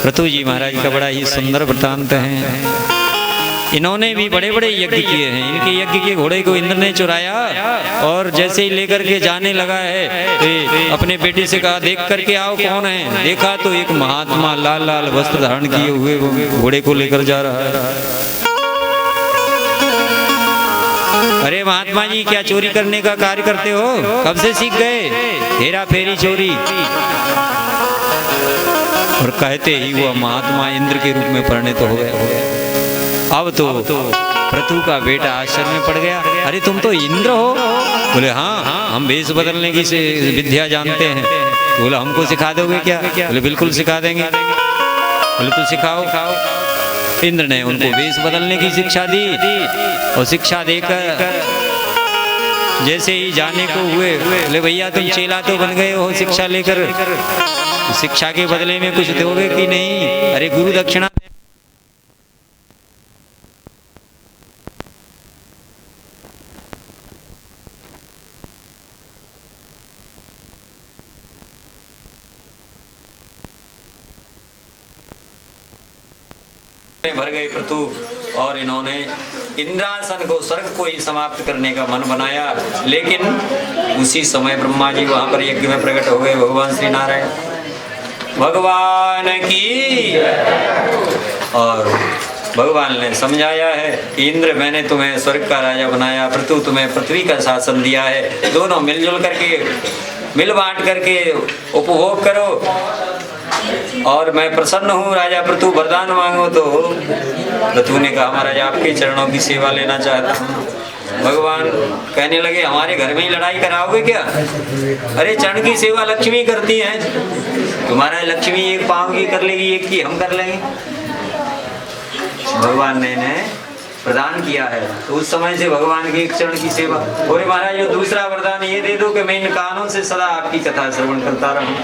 पृथु जी महाराज का बड़ा ही सुंदर वृतांत है। इन्होंने भी बड़े बड़े यज्ञ किए हैं। इनके यज्ञ के घोड़े को इंद्र ने चुराया और जैसे ही लेकर के जाने लगा है तो अपने बेटे से कहा देख करके आओ कौन है। देखा तो एक महात्मा लाल लाल वस्त्र धारण किए हुए घोड़े को लेकर जा रहा है। अरे महात्मा जी क्या चोरी करने का कार्य करते हो? कब से सीख गए? हेरा फेरी चोरी। और कहते ही वो महात्मा इंद्र के रूप में परिणत हो गए। अब तो पृथु का बेटा आश्चर्य में पड़ गया, अरे तुम तो इंद्र हो? बोले हाँ, हम वेश बदलने की विद्या जानते हैं। बोला हमको सिखा दोगे क्या? बोले बिल्कुल सिखा देंगे। बोले तो सिखाओ। इंद्र ने उनको वेश बदलने की शिक्षा दी और शिक्षा देकर जैसे ही जाने को हुए, बोले भैया तुम चेला तो बन गए हो शिक्षा लेकर, शिक्षा के बदले में कुछ दोगे कि नहीं? अरे गुरु दक्षिणा भर गए पृथु, और इन्होंने इंद्रासन को, स्वर्ग को ही समाप्त करने का मन बनाया। लेकिन उसी समय ब्रह्मा जी वहां पर यज्ञ में प्रकट हो गए, भगवान श्री नारायण भगवान की। और भगवान ने समझाया है कि इंद्र मैंने तुम्हें स्वर्ग का राजा बनाया, पृथु तुम्हें पृथ्वी का शासन दिया है, दोनों मिलजुल करके मिल बांट करके उपभोग करो। और मैं प्रसन्न हूँ राजा पृथु, वरदान मांगो। तो पृथु ने कहा महाराज आपके चरणों की सेवा लेना चाहता हूँ। भगवान कहने लगे हमारे घर में ही लड़ाई कराओगे क्या? अरे चरण की सेवा लक्ष्मी करती है, तुम्हारा लक्ष्मी एक पाँव की कर लेगी, एक की हम कर लेंगे। भगवान ने प्रदान किया है, तो उस समय से भगवान के एक चरण की सेवा। बोले महाराज जो दूसरा वरदान ये दे दो कि मैं इन कानों से सदा आपकी कथा श्रवण करता रहूं।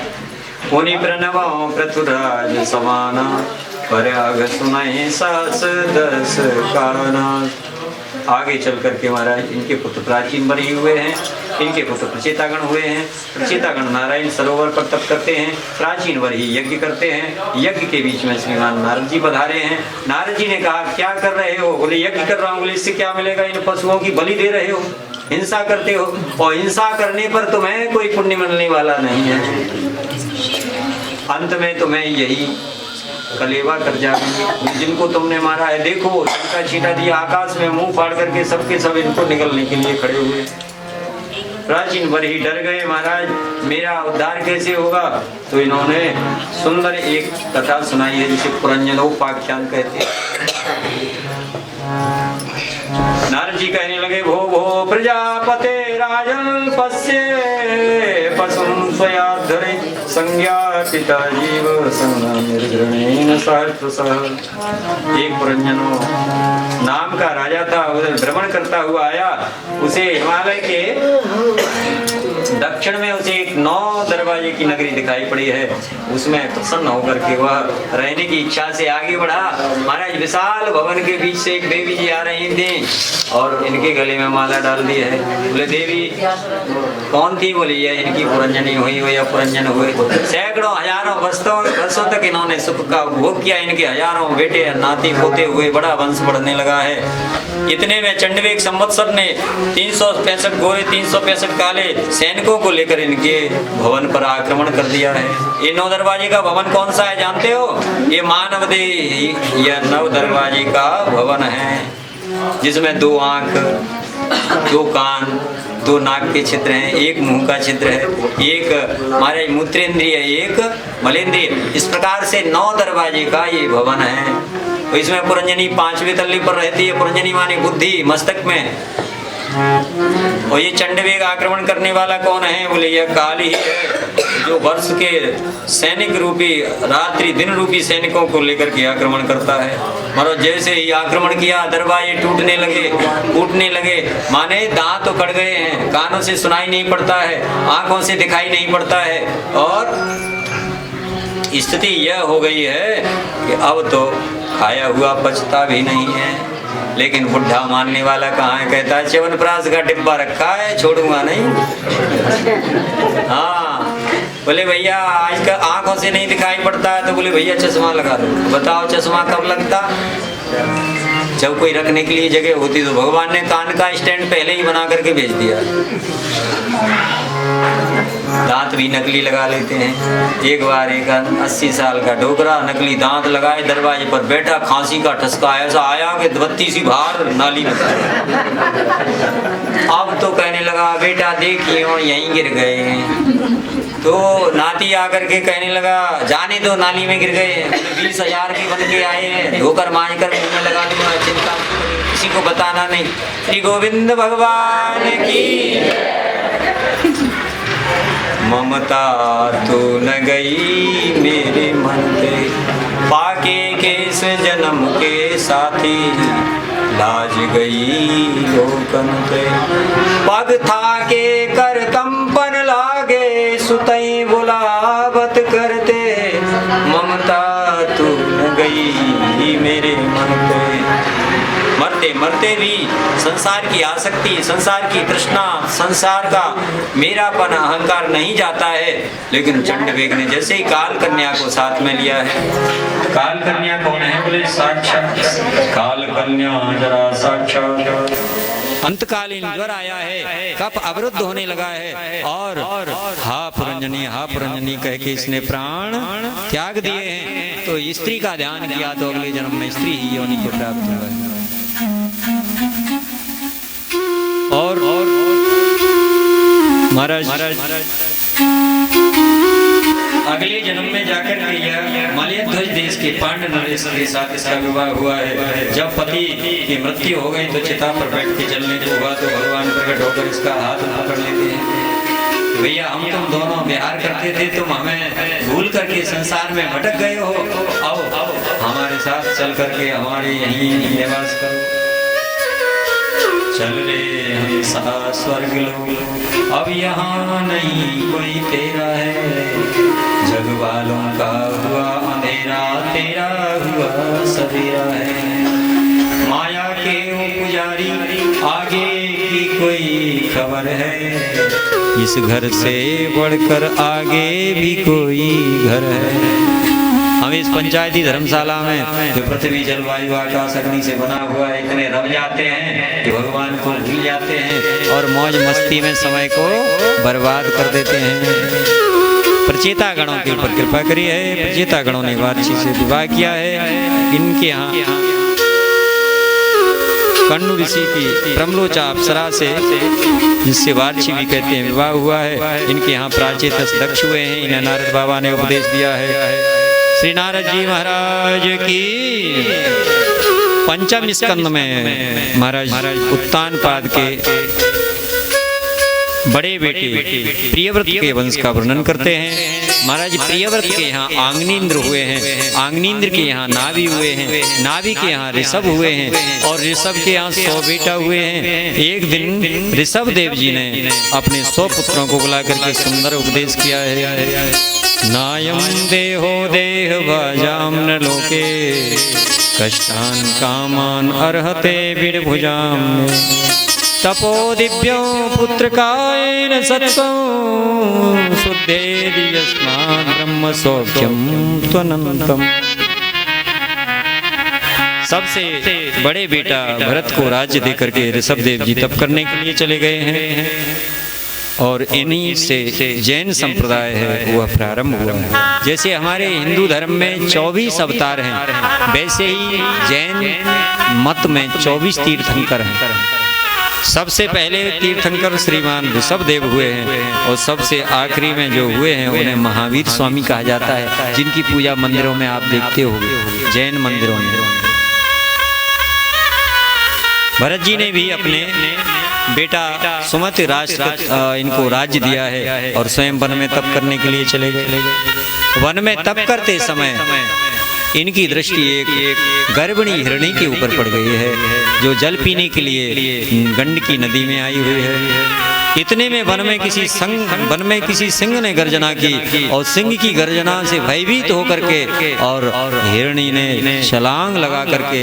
मुनि प्रणव पृथुराज समाना, प्रयाग सुनाए सहस दस काना। आगे चल करके महाराज इनके पुत्र प्राचीन बने हुए हैं, इनके पुत्र प्रचेतागण हुए हैं। प्रचेतागण नारायण सरोवर पर तप करते हैं, प्राचीन वर ही यज्ञ करते हैं। यज्ञ के बीच में श्रीमान नारद जी पधारे हैं। नारद जी ने कहा क्या कर रहे हो? बोले यज्ञ कर रहा हूँ। बोले इससे क्या मिलेगा? इन पशुओं की बलि दे रहे हो, हिंसा करते हो, और हिंसा करने पर तुम्हें कोई पुण्य मिलने वाला नहीं है। अंत में तुम्हें यही कलेवा कर जाएंगे जिनको तुमने मारा है। देखो इनका छीटा दिया, आकाश में मुंह फाड़ करके सबके सब इनको निकलने के लिए खड़े हुए। प्राचीन वर ही डर गए, महाराज मेरा उद्धार कैसे होगा? तो इन्होंने सुंदर एक कथा सुनाई है जिसे पुरंजनोपाख्यान कहते हैं। नारद जी कहने लगे भो भो प्रजापते राजन पश्ये पशुं स्वयाधरे संज्ञा पिता जीव निर्घृणेन सहस्रशः। एक पुरंजनो नाम का राजा था, उधर भ्रमण करता हुआ आया। उसे हिमालय के दक्षिण में उसे एक 9 दरवाजे की नगरी दिखाई पड़ी है। उसमें प्रसन्न होकर के वह रहने की इच्छा से आगे बढ़ा। महाराज विशाल भवन के बीच से एक देवी जी आ रही थी और इनके गले में माला डाल दी है। बोले देवी कौन थी? बोली ये इनकी पुरंजनी हुई या पुरंजन हुए। सैकड़ों हजारों वर्षों तक इन्होंने सुख का उपभोग किया। इनके हजारों बेटे नाती पोते हुए, बड़ा वंश बढ़ने लगा है। इतने में चंडवेग संवत्सर ने 365 गोरे 365 काले सैनिकों को लेकर इनके भवन पर आक्रमण कर दिया है। ये 9 दरवाजे का भवन कौन सा है जानते हो? ये मानव देह यह 9 दरवाजे का भवन है, जिसमें 2 आंख, 2 कान, 2 नाक के छिद्र हैं, 1 मुंह का छिद्र है, 1 हमारे मूत्रेंद्रिय, 1 मलेंद्रिय। इस प्रकार से 9 दरवाजे का ये भवन है। तो इसमें पुरंजनी 5वीं तल्ली पर रहती है। पुरंजनी माने बुद्धि, मस्तक में। और ये चंडवेग आक्रमण करने वाला कौन है? बोले यह काल ही है, जो वर्ष के सैनिक रूपी, रात्रि दिन रूपी सैनिकों को लेकर के आक्रमण करता है। मतलब जैसे ही आक्रमण किया दरवाजे टूटने लगे, फूटने लगे। माने दांत तो कट गए हैं, कानों से सुनाई नहीं पड़ता है, आंखों से दिखाई नहीं पड़ता है। और स्थिति यह हो गई है कि अब तो खाया हुआ पचता भी नहीं है। लेकिन बुढ़ा मानने वाला कहाँ है? कहता है च्यवनप्राश का डिब्बा रखा है, छोड़ूंगा नहीं। हाँ बोले भैया आज का आंखों से नहीं दिखाई पड़ता है, तो बोले भैया चश्मा लगा दो। बताओ चश्मा कब लगता? जब कोई रखने के लिए जगह होती। तो भगवान ने कान का स्टैंड पहले ही बना करके भेज दिया। दांत भी नकली लगा लेते हैं। एक बार एक 80 साल का डोकरा नकली दांत लगाए, दरवाजे पर बैठा, खांसी का ठसका ऐसा आया कि बत्ती सी बाहर नाली में। अब तो कहने लगा बेटा देखिए यहीं गिर गए। तो नाती आकर के कहने लगा जाने दो, नाली में गिर गए। 20,000 के बन के आए हैं, धोकर मांझ कर मुंह में लगा दूंगा, चिंता किसी को बताना नहीं। श्री गोविंद भगवान की ममता तो न गई मेरे मन पे, पाके के इस जन्म के साथी लाज गई लोकन ते। पग था के कर कंपन लागे सुतई बुलावत करते, ममता तू न गई मेरे मन पे। मरते मरते भी संसार की आसक्ति, संसार की तृष्णा, संसार का मेरापन, अहंकार नहीं जाता है। लेकिन चंडवेग ने जैसे ही काल कन्या को साथ में लिया है। काल कन्या कौन है? बोले साक्षात काल कन्या जरा साक्षात। अंतकालीन ज्वर आया है, कफ अवरुद्ध होने लगा है और हा पुरंजनी कह के इसने प्राण त्याग दिए हैं। तो स्त्री का ध्यान किया तो अगले जन्म में स्त्री ही योनि को प्राप्त हुआ है। और महाराज अगले जन्म में जाकर के यह मलयध्वज देश के पांडव नरेश के साथ इसका विवाह हुआ है। जब पति की मृत्यु हो गई तो चिता पर बैठ के जलने को हुआ तो भगवान प्रकट होकर इसका हाथ पकड़ लेते हैं। भैया हम तुम दोनों विहार करते थे, तुम हमें भूल करके संसार में भटक गए हो, आओ हमारे साथ चल करके हमारे यहीं निवास करो। चल रे हम सा स्वर्ग लोग, अब यहाँ नहीं कोई तेरा है। जग वालों का हुआ अंधेरा, तेरा हुआ सवेरा है। माया के वो पुजारी, आगे की कोई खबर है? इस घर से बढ़कर आगे भी कोई घर है। हम इस पंचायती धर्मशाला में जो पृथ्वी जलवायु आकाश अग्नि से बना हुआ है, इतने रम जाते हैं कि भगवान को भूल जाते हैं और मौज मस्ती में समय को बर्बाद कर देते हैं। प्रचेता गणों के ऊपर कृपा करी है। प्रचेता गणों ने वार्ची से विवाह किया है। इनके यहाँ कण्व ऋषि की प्रमलोचा अप्सरा से, जिससे वार्ची भी कहते हैं, विवाह हुआ है। इनके यहाँ प्राचेतस दक्ष हुए हैं। इन्हें नारद बाबा ने उपदेश दिया है। श्री नारद जी महाराज की पंचम स्कंद में महाराज उत्तानपाद के बड़े बेटे प्रियव्रत के वंश का वर्णन करते हैं। महाराज प्रियव्रत के यहाँ आंगनीन्द्र हुए हैं, आंगनीन्द्र के यहाँ नाभि हुए हैं, नाभि के यहाँ ऋषभ हुए हैं और ऋषभ के यहाँ 100 बेटा हुए हैं। एक दिन ऋषभ देव जी ने अपने 100 पुत्रों को बुला करके सुंदर उपदेश किया है। नायम देहो देह भजाम न लोके, कष्टान कामान अर्हते विरभुजाम। तपो दिव्यो पुत्रकायेन सत्त्वं, शुद्धेति यस्मात् ब्रह्म सौख्यं त्वनन्तम्। सबसे बड़े बेटा भरत को राज्य देकर के ऋषभ देव जी तप करने के लिए चले गए हैं और इन्हीं से जैन संप्रदाय है वह प्रारंभ हुआ है। जैसे हमारे हिंदू धर्म में 24 अवतार हैं, वैसे ही जैन मत में 24 तीर्थंकर हैं। सबसे पहले तीर्थंकर श्रीमान ऋषभ देव हुए हैं और सबसे आखिरी में जो हुए हैं उन्हें महावीर स्वामी कहा जाता है, जिनकी पूजा मंदिरों में आप देखते होंगे, जैन मंदिरों में। भरत जी ने भी अपने बेटा सुमति राष्ट्र इनको राज्य दिया है और स्वयं वन में तप करने के लिए चले गए। वन में तप करते समय इनकी दृष्टि एक गर्भिणी हिरणी के ऊपर पड़ गई है, जो जल पीने के लिए गंडकी नदी में आई हुई है। इतने में वन में किसी सिंह ने गर्जना की और सिंह की गर्जना से भयभीत होकर के और हिरणी ने छलांग लगा करके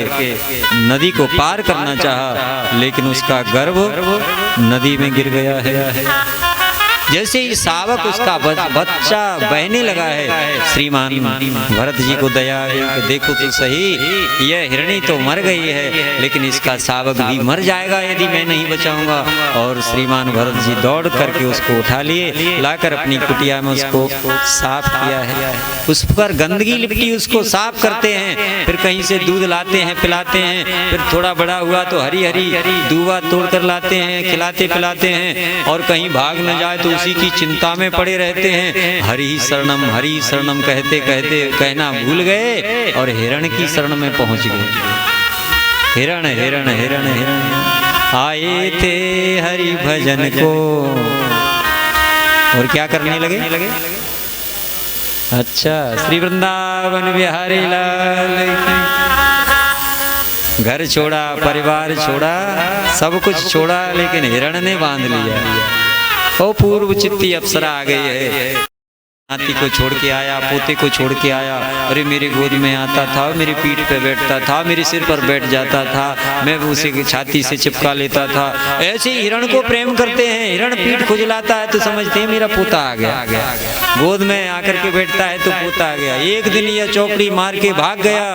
नदी को पार करना चाहा, लेकिन उसका गर्भ नदी में गिर गया है। जैसे ही शावक उसका बच्चा बहने लगा है, श्रीमान भरत जी को दया आ गई। देखो तो सही, यह हिरणी तो मर गई है, लेकिन इसका शावक भी मर जाएगा यदि मैं नहीं बचाऊंगा। और श्रीमान भरत जी दौड़ करके उसको उठा लिए, लाकर अपनी कुटिया में उसको साफ किया है। उस पर गंदगी लिपटी, उसको साफ करते हैं, फिर कहीं से दूध लाते हैं, पिलाते हैं। फिर थोड़ा बड़ा हुआ तो हरी हरी दूबा तोड़ कर लाते हैं, खिलाते पिलाते हैं। और कहीं भाग न जाए तो उसी की चिंता में पड़े रहते हैं। हरि शरणम कहते कहते कहना भूल गए और हिरण की शरण में पहुंच गए। हिरण हिरण हिरण हिरण आए थे हरि भजन को, और क्या करने लगे? अच्छा, श्री वृंदावन बिहारी लाल घर छोड़ा, परिवार छोड़ा, सब कुछ छोड़ा, लेकिन हिरण ने बांध लिया। ओ पूर्व चित्ती अप्सरा आ गई है। नाती को छोड़ के आया, पोते को छोड़ के आया। अरे मेरी गोद में आता था, मेरी पीठ पे बैठता था, मेरे सिर पर बैठ जाता था, मैं उसे छाती से चिपका लेता था। ऐसे ही हिरण को प्रेम करते हैं। हिरण पीठ खुजलाता है तो समझते हैं मेरा पोता आ गया। गोद में आकर के बैठता है तो पोता आ गया। एक दिन यह चौकड़ी मार के भाग गया।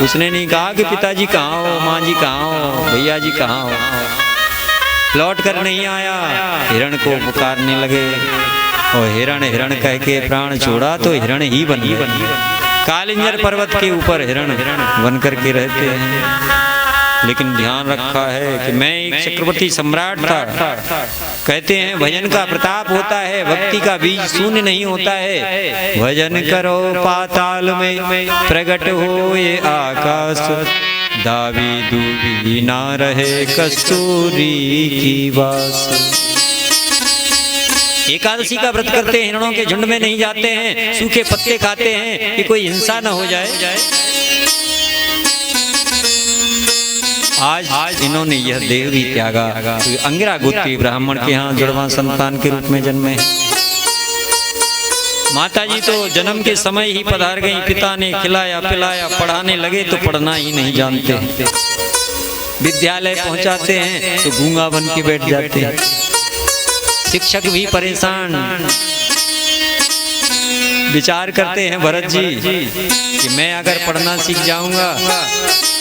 उसने नहीं कहा कि पिताजी कहाँ हो, माँ जी कहाँ हो, भैया जी कहाँ हो। लौट कर नहीं आया। हिरण को पुकारने लगे और हिरण हिरण कह के प्राण छोड़ा तो हिरण ही बन गए। कालिंजर पर्वत के ऊपर हिरण बन करके रहते हैं। लेकिन ध्यान रखा है कि मैं एक चक्रवर्ती सम्राट था। कहते हैं भजन का प्रताप होता है, भक्ति का बीज शून्य नहीं होता है। भजन करो पाताल में प्रकट हो ये आकाश, दावी दूबी ना रहे कस्तूरी की बास। एकादशी का व्रत करते हैं, हिरणों के झुंड में नहीं जाते हैं, सूखे पत्ते खाते हैं कि कोई हिंसा न हो जाए। आज इन्होंने यह देह भी त्यागा। अंगिरा गोत्री ब्राह्मण के यहाँ जुड़वा संतान के रूप में जन्मे। माताजी तो जन्म के समय ही पधार गई। पिता ने खिलाया पिलाया, पढ़ाने लगे तो पढ़ना ही नहीं जानते। विद्यालय पहुंचाते हैं तो गूंगा बन के बैठ जाते हैं। शिक्षक भी परेशान। विचार करते हैं भरत जी कि मैं अगर पढ़ना सीख जाऊंगा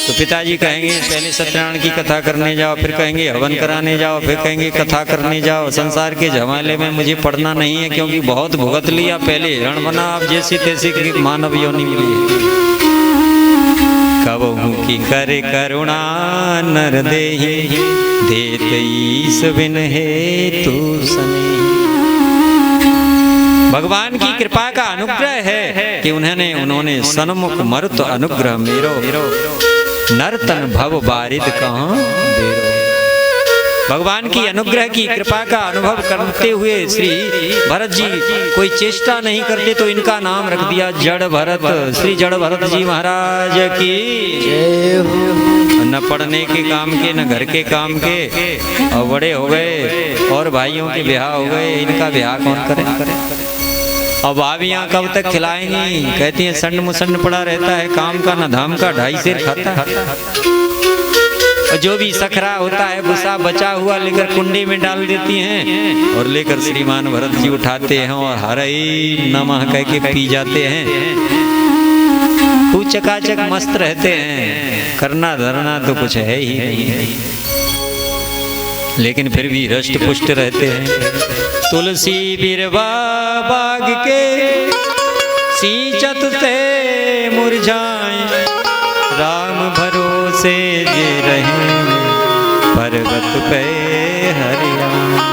तो पिताजी कहेंगे पहले सत्यनारायण की कथा करने जाओ, फिर कहेंगे हवन कराने जाओ, फिर कहेंगे कथा करने जाओ। संसार के झमेले में मुझे पढ़ना नहीं है, क्योंकि बहुत भुगत लिया। पहले हिरण बना, अब जैसे तैसे मानव योनि मिली। कबहू की करे करुणा नर देहि, देत ईस बिन हे तू सने। भगवान की कृपा का अनुग्रह है कि उन्होंने सन्मुख मरुत अनुग्रह मेरो, नर्तन भव बारिद कहाँ बेरो। भगवान की अनुग्रह की कृपा का अनुभव करते हुए श्री भरत जी कोई चेष्टा नहीं करते तो इनका नाम रख दिया जड़ भरत। श्री जड़ भरत जी महाराज की जय हो। न पढ़ने के काम के, न घर के काम के, और बड़े हो गए और भाइयों के ब्याह हो गए। इनका ब्याह कौन करे? अब भाभियाँ कब तक खिलाएंगी? कहती हैं संड मुसंड पड़ा रहता है, काम का न धाम का, 2.5 सेर खाता। और जो भी सखरा होता है भूसा बचा हुआ लेकर कुंडे में डाल देती हैं और लेकर श्रीमान भरत जी उठाते हैं और हरे नमः कह के पी जाते हैं। खूब चकाचक मस्त रहते हैं। करना धरना तो कुछ है ही नहीं, लेकिन फिर भी हृष्ट पुष्ट रहते हैं। तुलसी बिरवा बाग के सींचत से मुरझाए, राम भरोसे जे रहे पर्वत पे हरियाणा।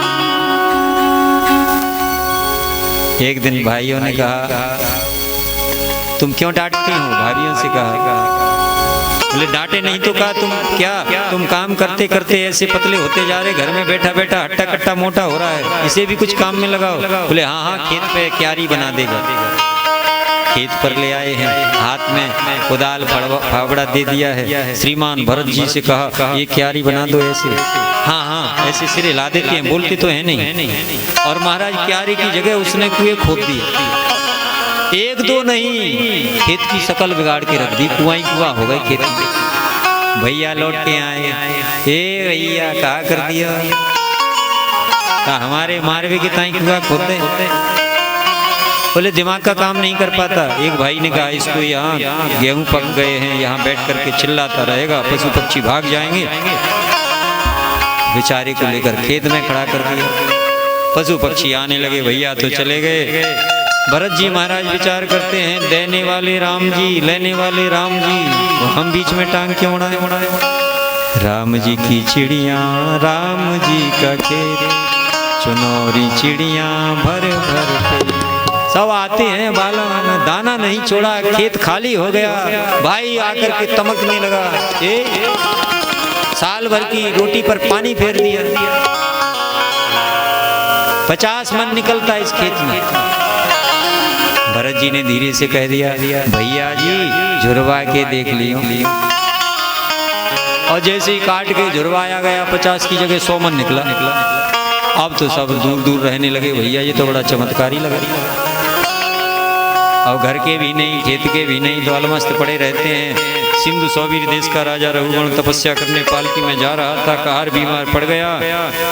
एक दिन भाइयों ने कहा तुम क्यों डांटती हो? भाइयों से कहा। बोले डांटे नहीं तो कहा तुम काम करते करते ऐसे पतले होते जा रहे, घर में बैठा बैठा हट्टा कट्टा मोटा हो रहा है, इसे भी कुछ काम में लगाओ। बोले हाँ, खेत पे क्यारी बना देगा। खेत पर ले आए हैं, हाथ में कुदाल फावड़ा दे दिया है। श्रीमान भरत जी से कहा ये क्यारी बना दो ऐसे। हाँ ऐसे सिर हिला देते हैं, बोलते तो है नहीं। और महाराज क्यारी की जगह उसने कुएं खोद दिए। 1-2 नहीं, खेत की शकल बिगाड़ के रख दी। कुआं हो गए खेत में। भैया लौट के आए, ए भैया कहा कर दिया? कहा हमारे मारवे के ताई कुआं खोदते। बोले दिमाग का काम नहीं कर पाता। एक भाई ने कहा इसको यहाँ गेहूं पक गए हैं, यहाँ बैठ करके चिल्लाता रहेगा, पशु पक्षी भाग जाएंगे। बेचारे को लेकर खेत में खड़ा कर दिया। पशु पक्षी आने लगे, भैया तो चले गए। भरत जी महाराज विचार करते हैं देने वाले राम जी, लेने वाले राम जी, हम बीच में टांग क्यों उड़ाए? राम जी की चिड़िया, राम जी का खेत, चुनौरी चिड़िया भर भर के। सब आते हैं बालों में, दाना नहीं छोड़ा, खेत खाली हो गया। भाई आकर के तमकने लगा, साल भर की रोटी पर पानी फेर दिया। 50 मन निकलता इस खेत में। भरत जी ने धीरे से कह दिया भैया जी झुरवा के देख लियो। और जैसे ही काट के झुरवाया गया 50 की जगह 100 मन निकला। अब तो सब दूर दूर रहने लगे, भैया ये तो बड़ा चमत्कारी लगा। अब घर के भी नहीं, खेत के भी नहीं, तो अलमस्त पड़े रहते हैं। सिंधु सौवीर देश का राजा रघुगण तपस्या करने पालकी में जा रहा था, कहार बीमार पड़ गया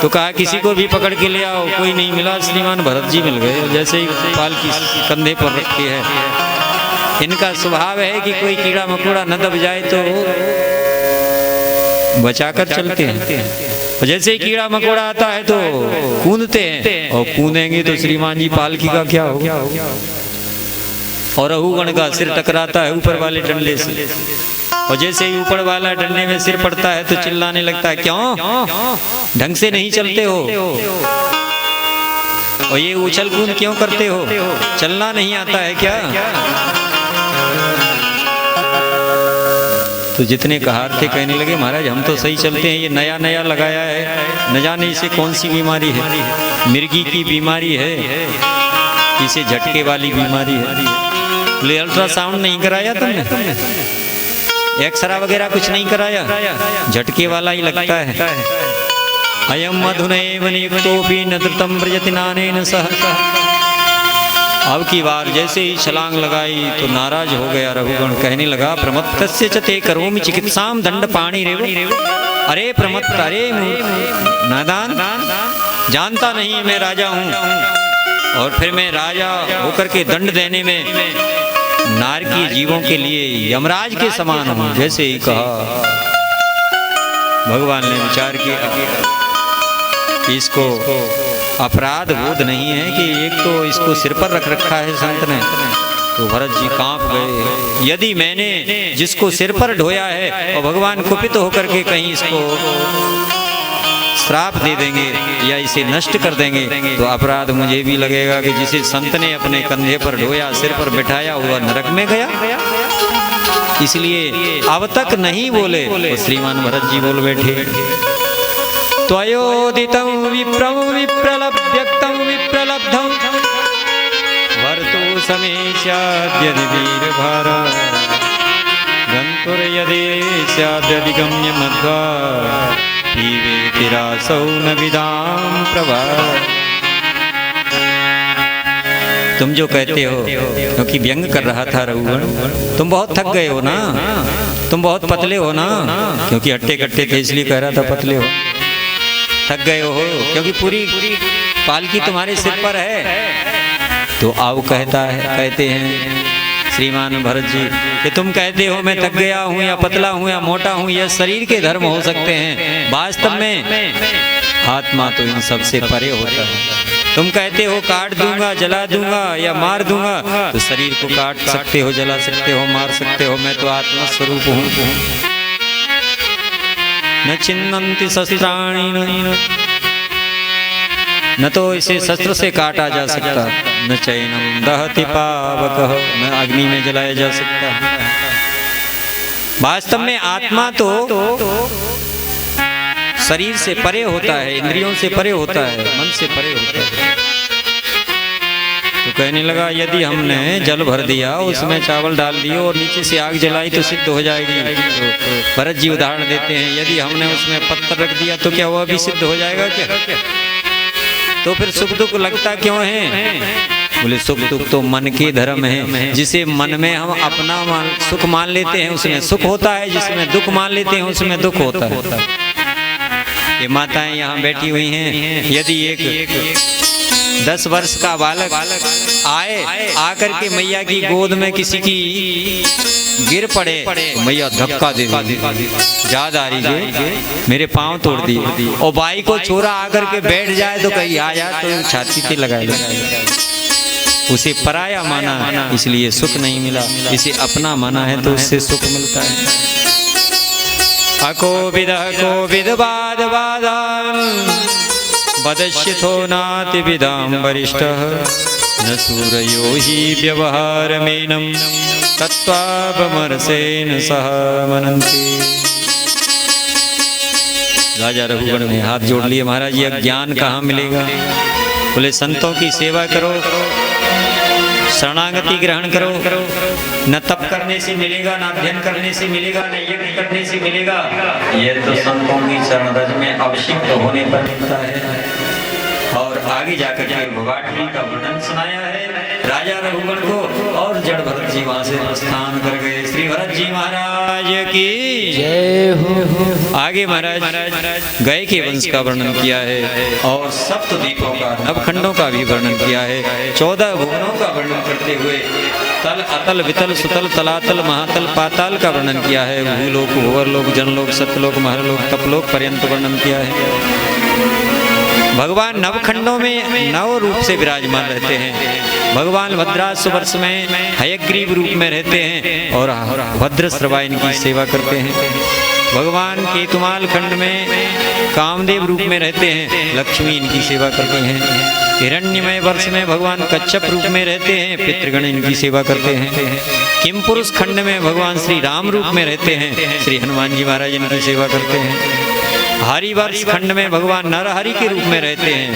तो कहा किसी को भी पकड़ के ले आओ। कोई नहीं मिला, श्रीमान भरत जी मिल गए। जैसे ही पालकी कंधे पर रखी है, इनका स्वभाव है कि कोई कीड़ा मकोड़ा न दब जाए तो बचाकर चलते हैं। और जैसे ही कीड़ा मकोड़ा आता है तो कूदते हैं, और कूदेंगे तो श्रीमान जी पालकी का क्या होगा। और रघुगण का सिर टकराता है ऊपर वाले डंडे से, और जैसे ही ऊपर वाला डंडे में सिर पड़ता है तो चिल्लाने लगता है, क्यों ढंग से नहीं चलते हो, और ये उछल कूद क्यों करते हो, चलना नहीं आता है क्या। तो जितने कहार थे कहने लगे, महाराज हम तो सही चलते हैं, ये नया नया लगाया है, न जाने इसे कौन सी बीमारी है। मिर्गी की बीमारी है, इसे झटके वाली बीमारी है। बोले अल्ट्रासाउंड नहीं कराया तुमने, एक्सरा वगैरह कुछ नहीं कराया, झटके वाला ही लगता है। अयम मधुनैव नियुक्तोऽपि न धृतं व्रजतिनानेन सह। अब की बार जैसे ही छलांग लगाई तो नाराज हो गया रघुगण, कहने लगा, प्रमत्तस्य च ते करोमि चिकित्साम दंडपाणिरेव। अरे प्रमत्त, अरे नादान, जानता नहीं मैं राजा हूँ, और फिर मैं राजा होकर के दंड देने में नारकीय जीवों के लिए यमराज के समान हूँ। जैसे ही कहा, भगवान ने विचार किया कि इसको अपराध बोध नहीं है कि एक तो इसको सिर पर रख रखा है संत ने। तो भरत जी कांप गए, यदि मैंने जिसको सिर पर ढोया है और भगवान कुपित होकर के कहीं इसको श्राप दे देंगे या इसे नष्ट कर देंगे तो अपराध मुझे भी लगेगा कि जिसे संत ने अपने कंधे पर ढोया, सिर पर बिठाया, हुआ नरक में गया। इसलिए अब तक नहीं बोले, तो श्रीमान भरत जी बोल बैठे, त्वयोदितं विप्रं विप्रलभ्यक्तं विप्रलब्धं वर्तु समेष्याद्यदि वीरभार गन्तुर्यदि स्याद्यधिगम्य मध्वा पीवेति रासौ न विदां प्रभा। तुम जो कहते हो, क्योंकि व्यंग कर रहा था रघुगण, तुम बहुत थक गए हो ना, तुम बहुत पतले हो ना, क्योंकि हट्टे कट्टे थे इसलिए कह रहा था पतले हो, थक गए हो क्योंकि पूरी पालकी तुम्हारे सिर पर है। तो आओ कहते हैं श्रीमान भरत जी कि तुम कहते हो मैं थक गया हूँ या पतला हूँ या मोटा हूँ, यह शरीर के धर्म हो सकते हैं, वास्तव में आत्मा तो इन सब से परे होता है। तुम कहते हो काट दूंगा, जला दूंगा या मार दूंगा, तो शरीर को काट सकते हो, जला सकते हो, मार सकते हो, मैं तो आत्मा स्वरूप हूँ। न छिन्नन्ति शस्त्राणि न तो इसे शस्त्र से काटा जा सकता, न चैनम दहति पावकः न अग्नि में जलाया जा सकता। वास्तव में आत्मा तो शरीर से परे होता है, इंद्रियों से परे होता है, मन से परे होता है। तो कहने लगा, यदि हमने जल भर दिया, उसमें चावल डाल दिए और नीचे से आग जलाई तो सिद्ध हो जाएगी। तो भरत जी उदाहरण देते हैं, यदि हमने उसमें पत्थर रख दिया तो क्या वह भी सिद्ध हो जाएगा क्या? तो फिर सुख दुख लगता क्यों है? बोले सुख दुख तो मन के धर्म है, जिसे मन में हम अपना सुख मान लेते हैं उसमें सुख होता है, जिसमें दुख मान लेते हैं उसमें दुख होता है। ये माताएं यहाँ बैठी हुई हैं, यदि एक 10 वर्ष का बालक आए आकर के मैया की गोद में किसी की गिर पड़े तो मैया धक्का दे याद आ रही है, मेरे पाँव तोड़ दिए, और बाई को छोरा आकर के बैठ जाए तो कहीं आ जाए तो छाती पे लगाए, उसे पराया माना इसलिए सुख नहीं मिला, इसे अपना माना है तो उससे सुख मिलता है। अकोविद वाद वादान वदश्यथो नाति विदाम वरिष्ठः न सूरयो ही व्यवहारमेनं तत्त्वापमरसेन सह मनन्ति। राजा रघुगण ने हाथ जोड़ लिए, महाराज ये ज्ञान कहाँ मिलेगा? बोले संतों की सेवा करो, शरणागति ग्रहण करो, न तप करने से मिलेगा, न अध्ययन करने से मिलेगा, न यज्ञ करने से मिलेगा। यह तो संतों की चरण रज में अभिषिक्त होने पर मिलता है। और आगे जाकर के भवाटवी का वर्णन सुनाया है राजा रघुगण को, और जड़ भरत जी वहां से प्रस्थान कर गए। श्री भरत जी महाराज की जय हो। आगे महाराज गए के वंश का वर्णन किया है, और सप्तद्वीपों का, नवखंडों का भी वर्णन किया है। 14 भुवनों का वर्णन करते हुए तल, अतल, वितल, सुतल, तलातल, महातल, पाताल का वर्णन किया है। भूलोक, भुवरलोक, जनलोक, सतलोक, महरलोक, तपलोक पर्यंत वर्णन किया है। भगवान नवखंडों में नव रूप से विराजमान रहते हैं। भगवान भद्रासु वर्ष में हयग्रीव रूप में रहते हैं और भद्रश्रवा इनकी सेवा करते हैं। भगवान केतुमाल खंड में कामदेव रूप में रहते हैं, लक्ष्मी इनकी सेवा करते हैं। हिरण्यमय वर्ष में भगवान कच्छप रूप में रहते हैं, पितृगण इनकी सेवा करते हैं। किमपुरुष खंड में भगवान श्री राम रूप में रहते हैं, श्री हनुमान जी महाराज इनकी सेवा करते हैं। हरिवर्ष खंड में भगवान नरहरि के रूप में रहते हैं,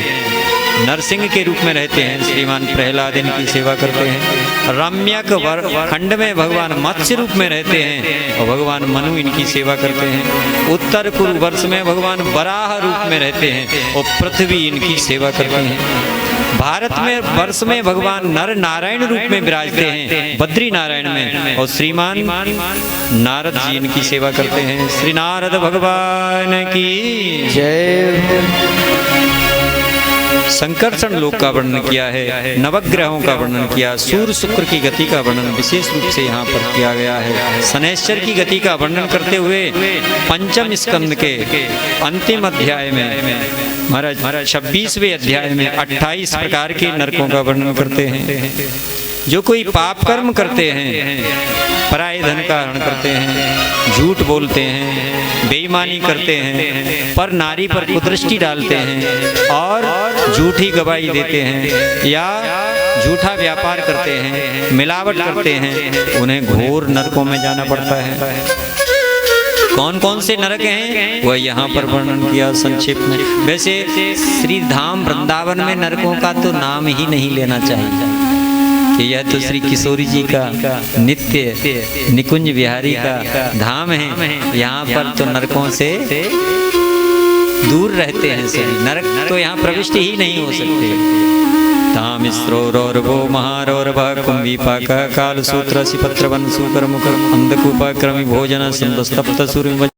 नरसिंह के रूप में रहते हैं, श्रीमान प्रहलाद इनकी सेवा करते हैं। रम्यक खंड में भगवान मत्स्य रूप में रहते हैं और भगवान मनु इनकी सेवा करते हैं। उत्तर कुरु वर्ष में भगवान वराह रूप में रहते हैं और पृथ्वी इनकी सेवा करते हैं। भारत में वर्ष में भगवान नर नारायण रूप में विराजते हैं, बद्री नारायण में, और श्रीमान नारद जी इनकी सेवा करते हैं। श्री नारद भगवान की जय। संकर्षण लोक का वर्णन किया है, नवग्रहों का वर्णन किया, सूर्य शुक्र की गति का वर्णन विशेष रूप से यहाँ पर किया गया है। शनैश्चर की गति का वर्णन करते हुए पंचम स्कंद के अंतिम अध्याय में महाराज 26वें अध्याय में 28 प्रकार के नरकों का वर्णन करते हैं। जो कोई पाप कर्म करते हैं, पराये धन का हरण करते हैं, झूठ बोलते हैं, बेईमानी करते हैं, पर नारी पर कुदृष्टि डालते हैं और झूठी गवाही देते हैं या झूठा व्यापार करते हैं, मिलावट करते हैं, उन्हें घोर नरकों में जाना पड़ता है। कौन कौन से नरक हैं वह यहाँ पर वर्णन किया संक्षेप में। वैसे श्री धाम वृंदावन में नरकों का तो नाम ही नहीं लेना चाहिए कि यह तो श्री किशोरी जी का नित्य निकुंज विहारी का धाम है। यहाँ पर तो नरकों से दूर रहते हैं सभी, नरक तो यहाँ प्रविष्ट ही नहीं हो सकते। तामिस्रोरौरवो महारौरवः कुंभीपाक कालसूत्र सिपत्रवन सूकर मुख अंधकूप क्रमि भोजन सिंधस्तप्त सूर्य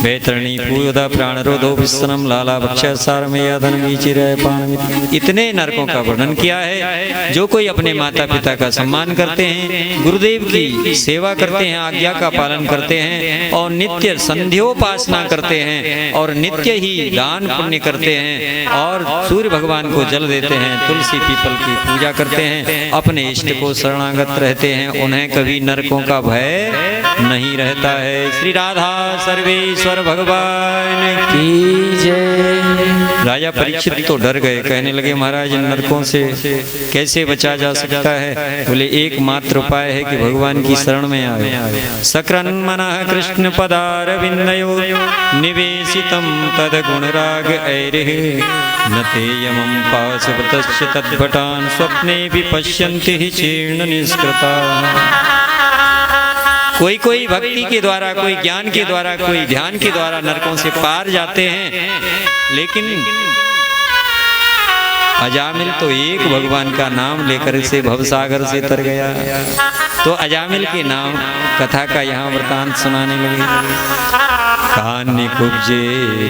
वैतरणी पूयदा प्राणरोधो विस्सनम लाला भक्ष्य सारमेय धनमीचिर पान। इतने नरकों का वर्णन किया है। जो कोई अपने माता पिता का सम्मान करते हैं, गुरुदेव की सेवा करते हैं, आज्ञा का पालन करते हैं और नित्य संध्योपासना करते हैं और नित्य ही दान पुण्य करते हैं और सूर्य भगवान को जल देते हैं, तुलसी पीपल की पूजा करते हैं, अपने इष्ट को शरणागत रहते हैं, उन्हें कभी नरकों का भय नहीं रहता है। श्री राधा सर्वेश्वर भगवान की जय। राजा परीक्षित तो डर गए, कहने लगे महाराज नरकों से कैसे बचा जा सकता है। बोले एकमात्र उपाय है कि भगवान की शरण में आए। सक्रन मनः कृष्ण पदारविंदयो निवेशितम तद गुणराग ऐरे न तेयमं पाशुपतस्य तद्भटान् स्वप्ने विपश्यन्ति हि चीर्ण निष्कृता। कोई कोई भक्ति के द्वारा, कोई ज्ञान के द्वारा, कोई ध्यान के द्वारा नरकों से पार जाते हैं, लेकिन अजामिल तो एक भगवान का नाम लेकर से भवसागर से तर गया। तो अजामिल के नाम कथा का यहाँ वृतांत सुनाने लगे। कान्य कुब्जे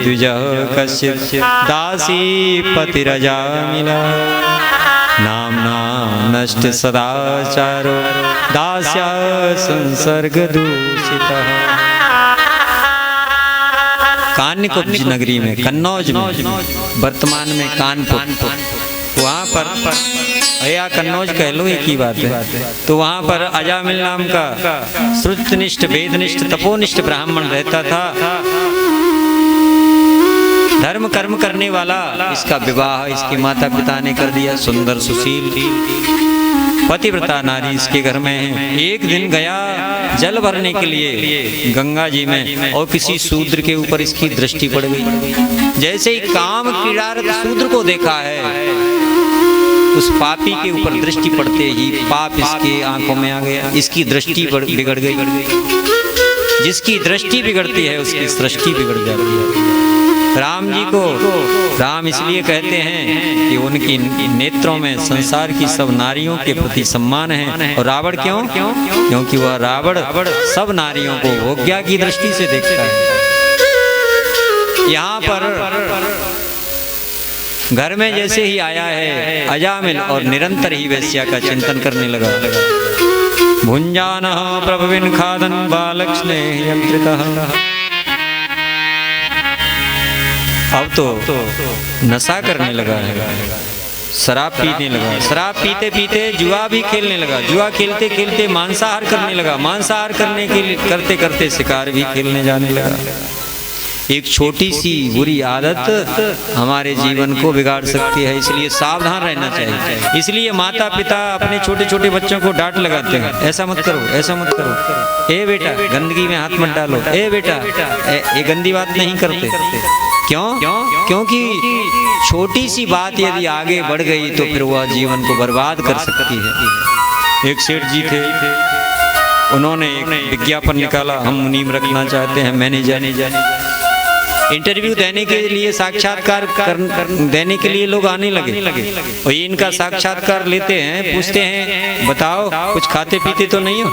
द्विजः कश्चित् दासी पतिरजामिला नामना नष्ट सदाचारो दास्या संसर्ग दूषितः। कान्यकुब्ज नगरी में, कन्नौज में, वर्तमान में कानपुर, वहाँ पर या कन्नौज कह लो एक ही बात है। तो वहाँ पर अजामिल नाम का श्रुतनिष्ठ वेदनिष्ठ तपोनिष्ठ ब्राह्मण रहता था। धर्म कर्म करने वाला, इसका विवाह इसके माता पिता ने कर दिया। सुंदर सुशील पतिव्रता नारी इसके घर में है। एक दिन गया जल भरने के लिए गंगा जी में और किसी शूद्र के ऊपर इसकी दृष्टि पड़ गई। जैसे ही काम क्रीड़ारत शूद्र को देखा है उस पापी के ऊपर दृष्टि पड़ते ही पाप इसके आंखों में आ गया, इसकी दृष्टि बिगड़ गई। जिसकी दृष्टि बिगड़ती है उसकी सृष्टि बिगड़ जाती है। राम जी को राम इसलिए कहते हैं कि उनकी नेत्रों में संसार की सब नारियों के प्रति सम्मान है। और रावण क्यों? क्योंकि वह रावण सब नारियों को भोग्या की दृष्टि से देखता है। यहाँ पर घर में जैसे ही आया है अजामिल और निरंतर ही वेश्या का चिंतन करने लगा। भुंजानः प्रभविन खादन बालक स्नेह यंत्रितः। अब तो नशा करने लगा है, शराब पीने लगा, शराब पीते पीते जुआ भी खेलने लगा, जुआ खेलते खेलते मांसाहार करने लगा, मांसाहार करने के लिए करते करते शिकार भी खेलने जाने लगा। एक छोटी सी बुरी आदत हमारे जीवन को बिगाड़ सकती है, इसलिए सावधान रहना चाहिए। इसलिए माता पिता अपने छोटे छोटे बच्चों को डांट लगाते हैं, ऐसा मत करो, ऐसा मत करो, ए बेटा गंदगी में हाथ मत डालो, ए बेटा ये गंदी बात नहीं करते। क्यों? क्योंकि छोटी सी बात यदि आगे बढ़ गई तो फिर वह जीवन को बर्बाद कर सकती है। एक सेठ जी थे, उन्होंने एक विज्ञापन निकाला, हम मुनीम रखना चाहते हैं मैनेजर। इंटरव्यू देने के लिए साक्षात्कार देने के लिए लोग आने लगे और इनका साक्षात्कार लेते हैं, पूछते हैं बताओ कुछ खाते पीते तो नहीं हो,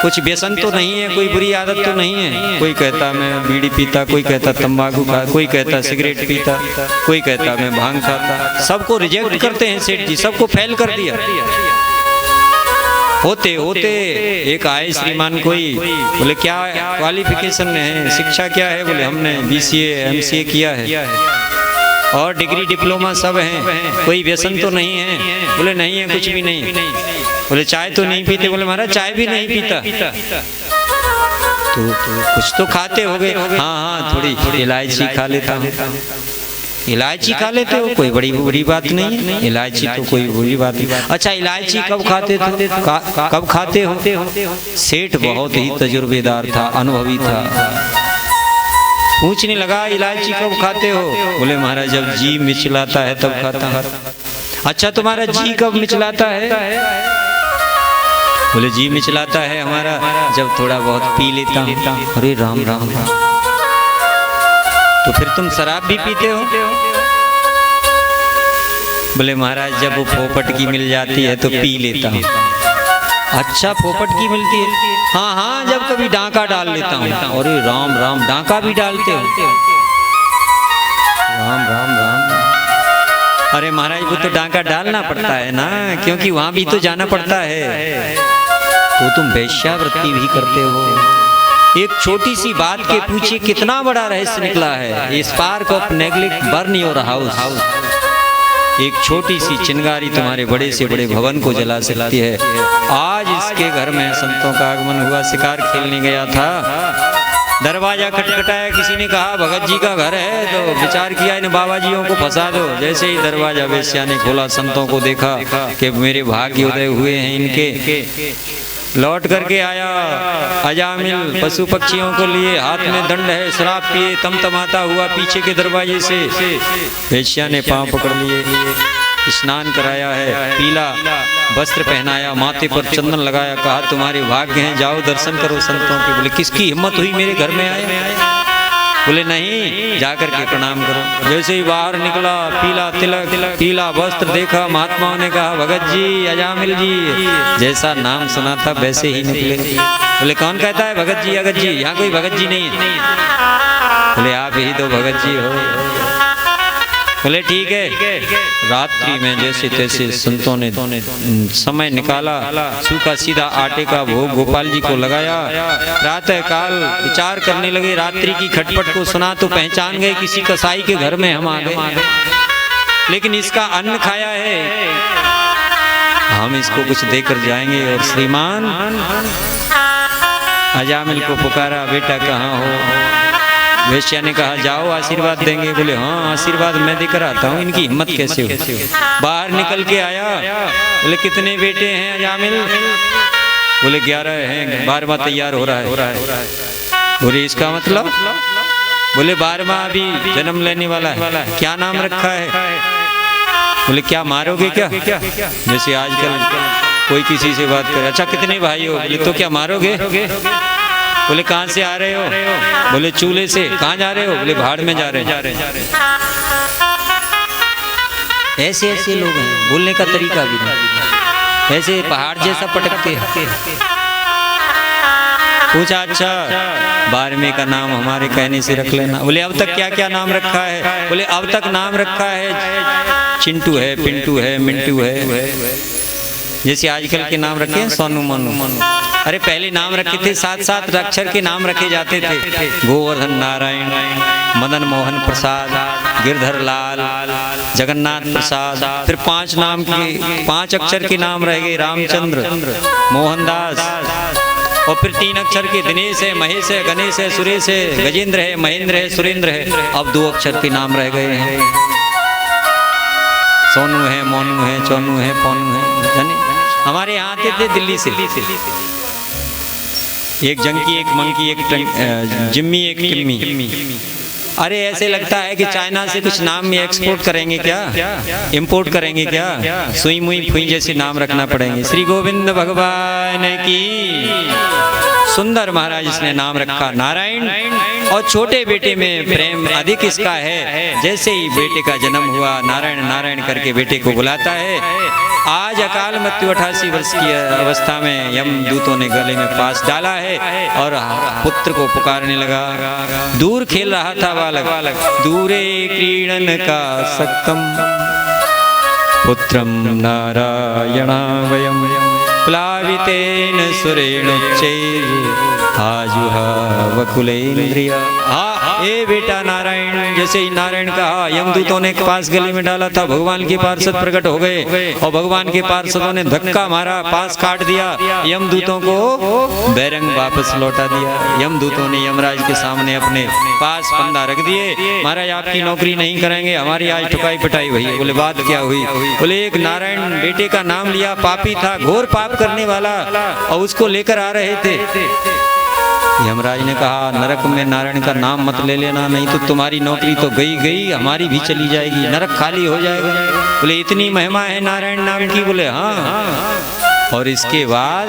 कुछ व्यसन तो नहीं है, कोई बुरी आदत तो नहीं है। कोई कहता मैं बीड़ी पीता, कोई कहता तंबाकू खा, कोई कहता सिगरेट पीता, कोई कहता मैं भांग खाता। सबको रिजेक्ट करते हैं सेठ जी, सबको फेल कर दिया। होते होते एक आए श्रीमान कोई, बोले क्या क्वालिफिकेशन है, शिक्षा क्या है? बोले हमने BCA MCA किया है और डिग्री डिप्लोमा सब है, कोई व्यसन तो नहीं है? बोले नहीं है, कुछ भी नहीं। बोले चाय तो नहीं पीते? बोले महाराज चाय भी नहीं पीता। तो कुछ तो खाते होगे? हाँ थोड़ी इलायची खा लेता हूँ। इलायची खा लेते हो, कोई बड़ी बुरी बात नहीं है, इलायची तो कोई बुरी बात नहीं। अच्छा इलायची कब खाते थे, कब खाते हो? सेठ बहुत ही तजुर्बेदार था, अनुभवी था, पूछने लगा इलायची कब खाते हो? बोले महाराज जब जी मिचलाता है तब खाता हूँ। अच्छा तुम्हारा जी कब मिचलाता है? बोले जी मिचलाता है हमारा जब थोड़ा बहुत पी लेता हूँ। अरे राम राम राम, तो फिर तुम शराब भी पीते हो? बोले महाराज जब वो पोपट की मिल जाती है तो पी लेता हूँ। अच्छा पोपट की मिलती है? हाँ हाँ जब कभी डांका डाल लेता हूँ। अरे राम राम, डांका भी डालते हो? राम राम राम। अरे महाराज वो तो डांका डालना पड़ता है ना, क्योंकि वहां भी तो जाना पड़ता है। तो तुम वेश्यावृत्ति भी करते हो। एक छोटी सी बात के पीछे कितना बड़ा रहस्य निकला है। Spark of neglect burn your house. एक छोटी सी चिंगारी तुम्हारे बड़े से बड़े भवन को जला सकती है। आज इसके घर में संतों का आगमन हुआ, शिकार खेलने गया था, दरवाजा खटखटाया, किसी ने कहा भगत जी का घर है, तो विचार किया इन बाबा जियों को फंसा दो। जैसे ही दरवाजा वेश्या ने खोला, संतों को देखा कि मेरे भाग्य उदय हुए हैं इनके। लौट करके आया अजामिल पशु पक्षियों को लिए, हाथ में दंड है, शराब पिए तमतमाता हुआ पीछे के दरवाजे से। वेश्या ने पांव पकड़ लिए, स्नान कराया है, पीला वस्त्र पहनाया, माथे पर चंदन लगाया, कहा तुम्हारे भाग्य हैं, जाओ दर्शन करो संतों के। बोले किसकी हिम्मत हुई मेरे घर में आए? बोले नहीं, जाकर के प्रणाम करो। जैसे ही बाहर निकला, पीला तिलक, पीला वस्त्र देखा, महात्माओं ने कहा भगत जी, अजामिल जी, जैसा नाम सुना था वैसे ही निकले। बोले कौन कहता है भगत जी? अगत जी? यहाँ कोई भगत जी नहीं है। बोले आप ही तो भगत जी हो। बोले ठीक है। रात्रि में जैसे तैसे संतों ने समय निकाला, सूखा सीधा आटे का भोग गोपाल जी को लगाया। प्रातः काल विचार करने लगे, रात्रि की खटपट को सुना तो पहचान गए किसी कसाई के घर में हम आ गए, लेकिन इसका अन्न खाया है, हम इसको कुछ देकर जाएंगे। और श्रीमान अजामिल को पुकारा, बेटा कहाँ हो? वेश्या ने कहा जाओ आशीर्वाद देंगे। बोले हाँ आशीर्वाद मैं देकर आता हूँ, इनकी हिम्मत कैसे हो? बाहर निकल के आया, बोले कितने बेटे हैं अजामिल? बोले 11 हैं, 12वां तैयार हो रहा है। बोले इसका मतलब? बोले 12वां अभी जन्म लेने वाला है। क्या नाम रखा है? बोले क्या मारोगे क्या? जैसे आजकल कोई किसी से बात करे, अच्छा कितने भाई हो? बोले तो क्या मारोगे? बोले कहाँ से आ रहे हो? बोले चूल्हे से। कहाँ जा रहे हो? बोले भाड़ में जा रहे हैं। ऐसे ऐसे लोग हैं, बोलने का तरीका भी नहीं, ऐसे पहाड़ जैसा पटकते हैं। पूछा अच्छा 12वें का नाम हमारे कहने से रख लेना। बोले अब तक क्या क्या नाम रखा है? बोले अब तक नाम रखा है चिंटू है, पिंटू है, मिंटू है, जैसे आजकल के नाम रखे हैं सोनू मनु। अरे पहले नाम रखे थे 7-7 अक्षर के नाम रखे जाते थे, गोवर्धन नारायण, मदन मोहन प्रसाद, गिरधर लाल, जगन्नाथ प्रसाद। फिर 5 नाम के 5 अक्षर के नाम रह गए, रामचंद्र, मोहनदास। और फिर 3 अक्षर के दिनेश है, महेश है, गणेश है, सुरेश है, गजेंद्र है, महेंद्र है, सुरेंद्र है। अब 2 अक्षर के नाम रह गए हैं, सोनू है, मोनू है, चोनू है, पोनू है। जाने हमारे यहाँ आते थे दिल्ली से, एक जंकी, एक मंकी, एक जिम्मी, एक टिम्मी। अरे ऐसे लगता है कि चाइना से कुछ नाम में एक्सपोर्ट करेंगे क्या, इंपोर्ट करेंगे क्या? सुई मुई फुई जैसे नाम रखना पड़ेंगे। श्री गोविंद भगवान की। सुंदर महाराज इसने नाम रखा नारायण। और छोटे बेटे में प्रेम अधिक इसका है। जैसे ही बेटे का जन्म हुआ, नारायण नारायण करके बेटे को बुलाता है। आज अकाल मृत्यु 88 वर्ष की अवस्था में यम दूतों ने गले में पास डाला है और पुत्र को पुकारने लगा। दूर खेल रहा था बालक, दूरे क्रीडन का सक्कम, पुत्रम नारायणावयम प्लावितेन सुरेणुच्चैर् आजुहावकुलेन्द्रिया। ए बेटा नारायण। जैसे ही नारायण कहा, यमदूतों ने पास गले में डाला था, भगवान के पार्षद प्रकट हो गए और भगवान के पार्षदों ने धक्का मारा, पास काट दिया, यमदूतों को बैरंग वापस लौटा दिया। यमदूतों ने यमराज के सामने अपने पास फंदा रख दिए। महाराज आपकी नौकरी नहीं करेंगे, हमारी आज ठुकाई पिटाई हुई है। बोले बात क्या हुई? बोले एक नारायण बेटे का नाम लिया, पापी था, घोर पाप करने वाला, और उसको लेकर आ रहे थे। यमराज ने कहा नरक में नारायण का नाम मत ले लेना, नहीं तो तुम्हारी नौकरी तो गई गई, हमारी भी चली जाएगी, नरक खाली हो जाएगा। बोले इतनी महिमा है नारायण नाम की? बोले हाँ। और इसके बाद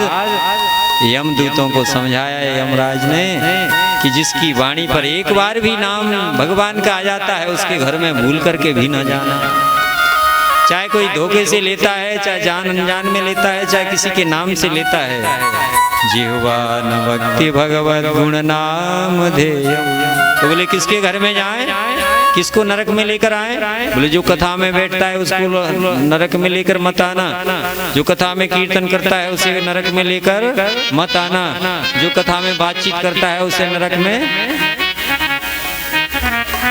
यमदूतों को समझाया यमराज ने कि जिसकी वाणी पर एक बार भी नाम भगवान का आ जाता है, उसके घर में भूल करके भी न जाना। चाहे कोई धोखे से लेता है, चाहे जान अनजान में लेता है, चाहे किसी के नाम से लेता है। जिह्वा न भक्ति भगवत गुण नाम धेय। तो बोले किसके घर में जाएं, किसको नरक में लेकर आए? बोले जो कथा में बैठता है उसको नरक में लेकर मत आना, जो कथा में कीर्तन करता है उसे नरक में लेकर मत आना, जो कथा में बातचीत करता है उसे नरक में।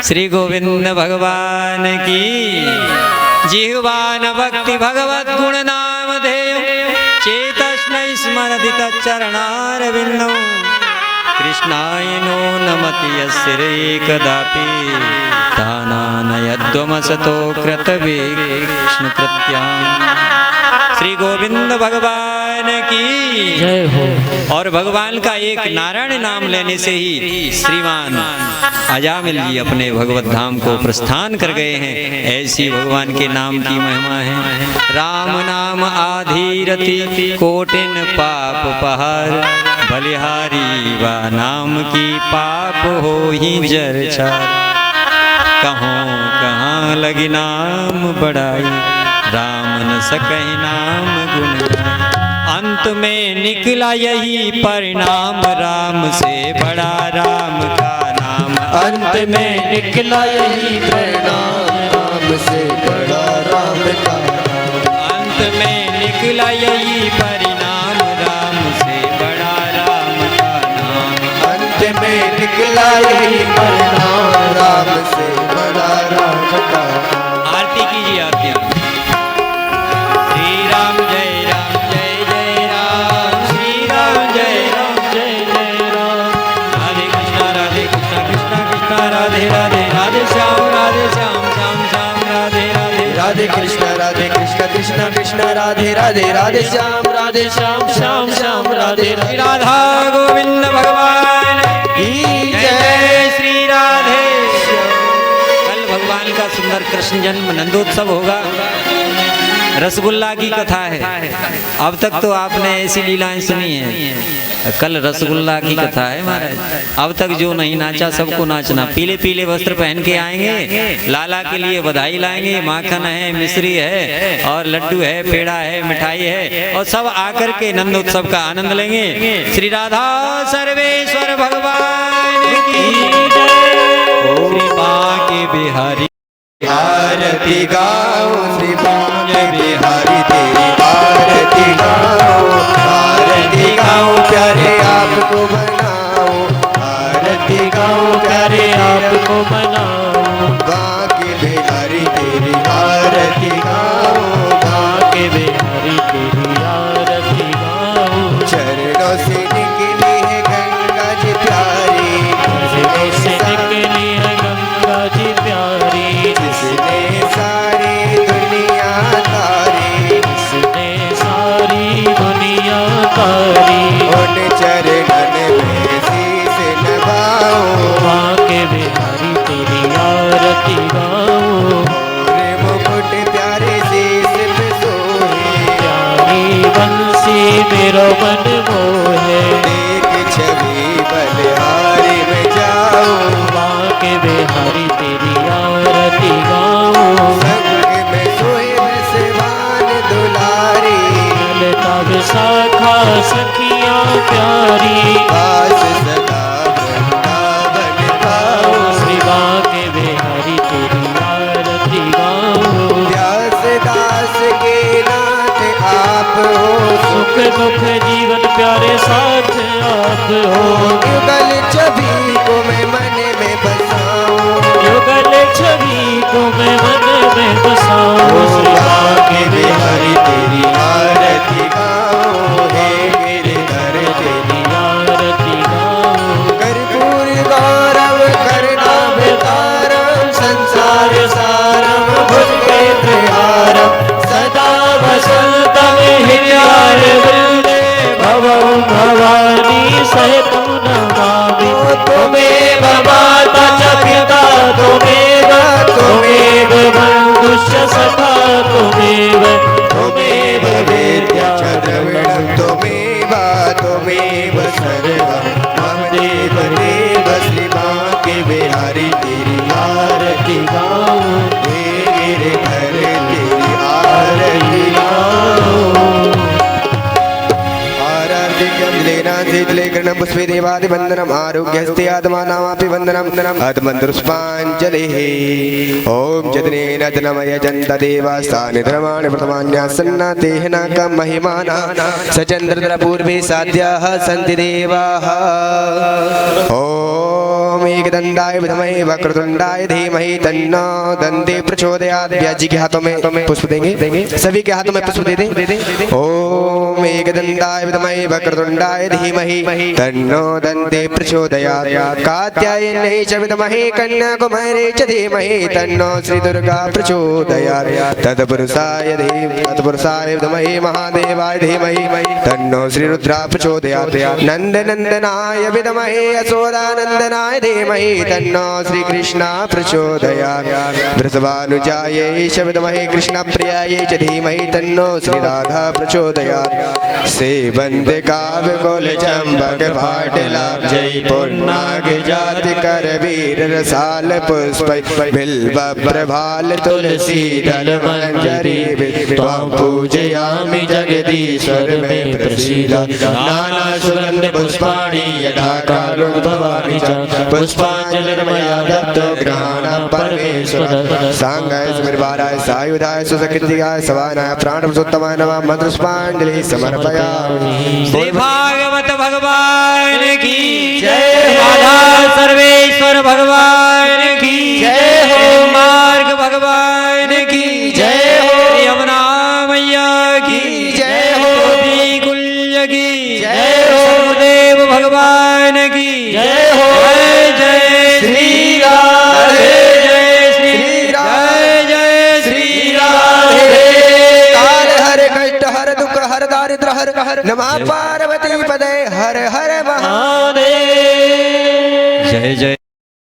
श्री गोविंद भगवान की। जिह्वा न भक्ति भगवत गुण नाम धेय, चेतस्मै स्मरति तच्चरणारविन्दौ, कृष्णाय नो नमति यस्य कदापि, तानानयध्वमसतो कृतवीक्ष्ण कृत्याम्। श्री गोविंद भगवान की जय हो। और भगवान का एक नारायण नाम लेने से ही श्रीमान अजामिल जी अपने भगवत धाम को प्रस्थान कर गए हैं। ऐसी भगवान के नाम की महिमा है। राम नाम आधीरति कोटिन पाप पहार, बलिहारी वा नाम की पाप हो ही जर छार। कहाँ लगी नाम बढ़ाई, राम न सकहि नाम गुण। अंत में निकला यही परिणाम, राम से बड़ा राम का नाम। अंत में निकला यही परिणाम, राम से बड़ा राम का। अंत में निकला यही परिणाम, राम से बड़ा राम का नाम। अंत में निकला यही परिणाम, राम से बड़ा राम का। आरती कीजिए आरती। श्री राम जय राम जय जय राम, श्री राम जय जय राम। राधे कृष्णा कृष्णा कृष्णा राधे राधे, राधे श्याम श्याम श्याम राधे राधे। राधे कृष्णा कृष्णा कृष्णा राधे राधे, राधे श्याम श्याम श्याम राधे राधे। राधा गोविंद भगवान की जय। श्री राधे। कल भगवान का सुंदर कृष्ण जन्म नंदोत्सव होगा। रसगुल्ला की कथा है। अब तक तो आपने ऐसी लीलाएं सुनी हैं, कल रसगुल्ला की कथा है महाराज। अब तक जो नहीं नाचा सबको नाचना। पीले पीले वस्त्र पहन के आएंगे, लाला के लिए बधाई लाएंगे, माखन है, मिश्री है और लड्डू है, पेड़ा है, मिठाई है, और सब आकर के नंद उत्सव का आनंद लेंगे। श्री राधा सर्वेश्वर भगवान की श्री बांके बिहारी आरती गाओ, श्री बांके बिहारी तेरी आरती गाओ, आरती गाओ प्यारे आपको बनाओ, आरती गाओ प्यारे आपको बनाओ, बांके बिहारी तेरी आरती गाओ, बांके बिहारी तेरी आरती गाओ। चरणों से निकली है गंगा जी प्यारी, चरणों से निकली है गंगा जी प्यारी, जिसने सारी दुनिया तारी, जिसने सारी दुनिया तारी, उन चरणन में शीश नवाओ, बांके बिहारी तेरी आरती गाओ। मोरे मुकुट प्यारे शीश पे सोहे, प्यारी बंसी मेरो मन मोहे, एक छवि बलिहारी में जाओ, बांके बिहारी तेरी आरती गाओ। संग में सोए सेवान दुलारी, ललता विशाखा सखियां प्यारी, पास सदा वृंदावन पाओ, श्री बांके बिहारी तेरी आरती गाओ। व्यास दास के नाथ आप हो, सुख दुख जीवन प्यारे साथ आप हो, युगल छवि को मैं मन में बसाऊं, युगल छवि को मैं मन में बसाऊं, श्री बांके बिहारी तेरी आरती गाओ, हे गिरधर तेरी आरती गाओ। कर्पूर गौरव करुणावतारम, संसार सारम भुजगेन्द्रहारम, सदा वसंतम हृदयारविंदे, भवं भवानी सहितं नमामि। त्वमेव माता च पिता त्वमेव, त्वमेव बन्धुश्च सखा त्वमेव, त्वमेव वेद्या च द्रविणं त्वमेव, त्वमेव सर्वं मम देव देव। श्री बांके बिहारी तेरी आरती गाओ, हे गिरधर तेरी आरती गाओ। शीतलेकरणं पुष्पे देवादिवन्दनम्, आरोग्यस्ते आत्मानामपि वन्दनम्, आत्मन्दुष्पाञ्जलिः। ॐ जतनेन जनमय जन्त देवास्तानि धर्माणि प्रथमान्यासन्न तेह नाकं महिमाना, सचन्द्रधर पूर्वे साध्याः सन्ति देवाः। ॐ एकदन्ताय विद्महे वक्रतुण्डाय धीमहि तन्नो दन्ते प्रचोदयात्। व्यास जी के हाथों में पुष्प देंगे, सभी के हाथों में पुष्प दे दें। ॐ एकदन्ताय विद्महे वक्रतुण्डाय धीमहि तन्नो दन्ते प्रचोदयात्। कात्यायनै च विद्महे कन्याकुमारी च धीमहि तन्नो श्री दुर्गा प्रचोदयात्। तत्पुरुषाय विद्महे महादेवाय धीमहि तन्नो श्री रुद्रा प्रचोदयात्। नन्दनन्दनाय विद्महे यशोदानन्दनाय धीमहि तन्नो श्री कृष्णा प्रचोदयात्। वृषभानुजायै च विद्महे कृष्णप्रियायै च धीमहि तन्नो श्री राधा प्रचोदयात्। सेवन्त काव्य कुल चंबक भाटलाभ जय पुन्नाग जाति कर वीर रसाल पुष्प बिल्व प्रभाल तुलसी दल मंजरी त्वां पूजयामि जगदीश्वर में प्रसीद। नाना सुगंध पुष्पाणि यथा कालोद्भवामि च पुष्पांजलिर्मया दत्तो गृहाण परमेश्वर। सांगाय स्मृवाराय सायुधाय सुसकृतिकाय सवानाय प्राणपुरुषोत्तमाय नमः। मंत्रपुष्पांजलि समर्पयामि। श्री भागवत भगवान की जय। राधा सर्वेश्वर भगवान की जय हो। मार्ग भगवान की जय हो। यमुना मैया की जय हो। कुल्य की जय हो। देव भगवान की जय हो। जय जय श्री राधे, जय श्री जय जय श्री राधे। काल हर कष्ट हर दुख हर दारिद्र हर नमः पार्वती पदे हर हर महादेव। जय जय।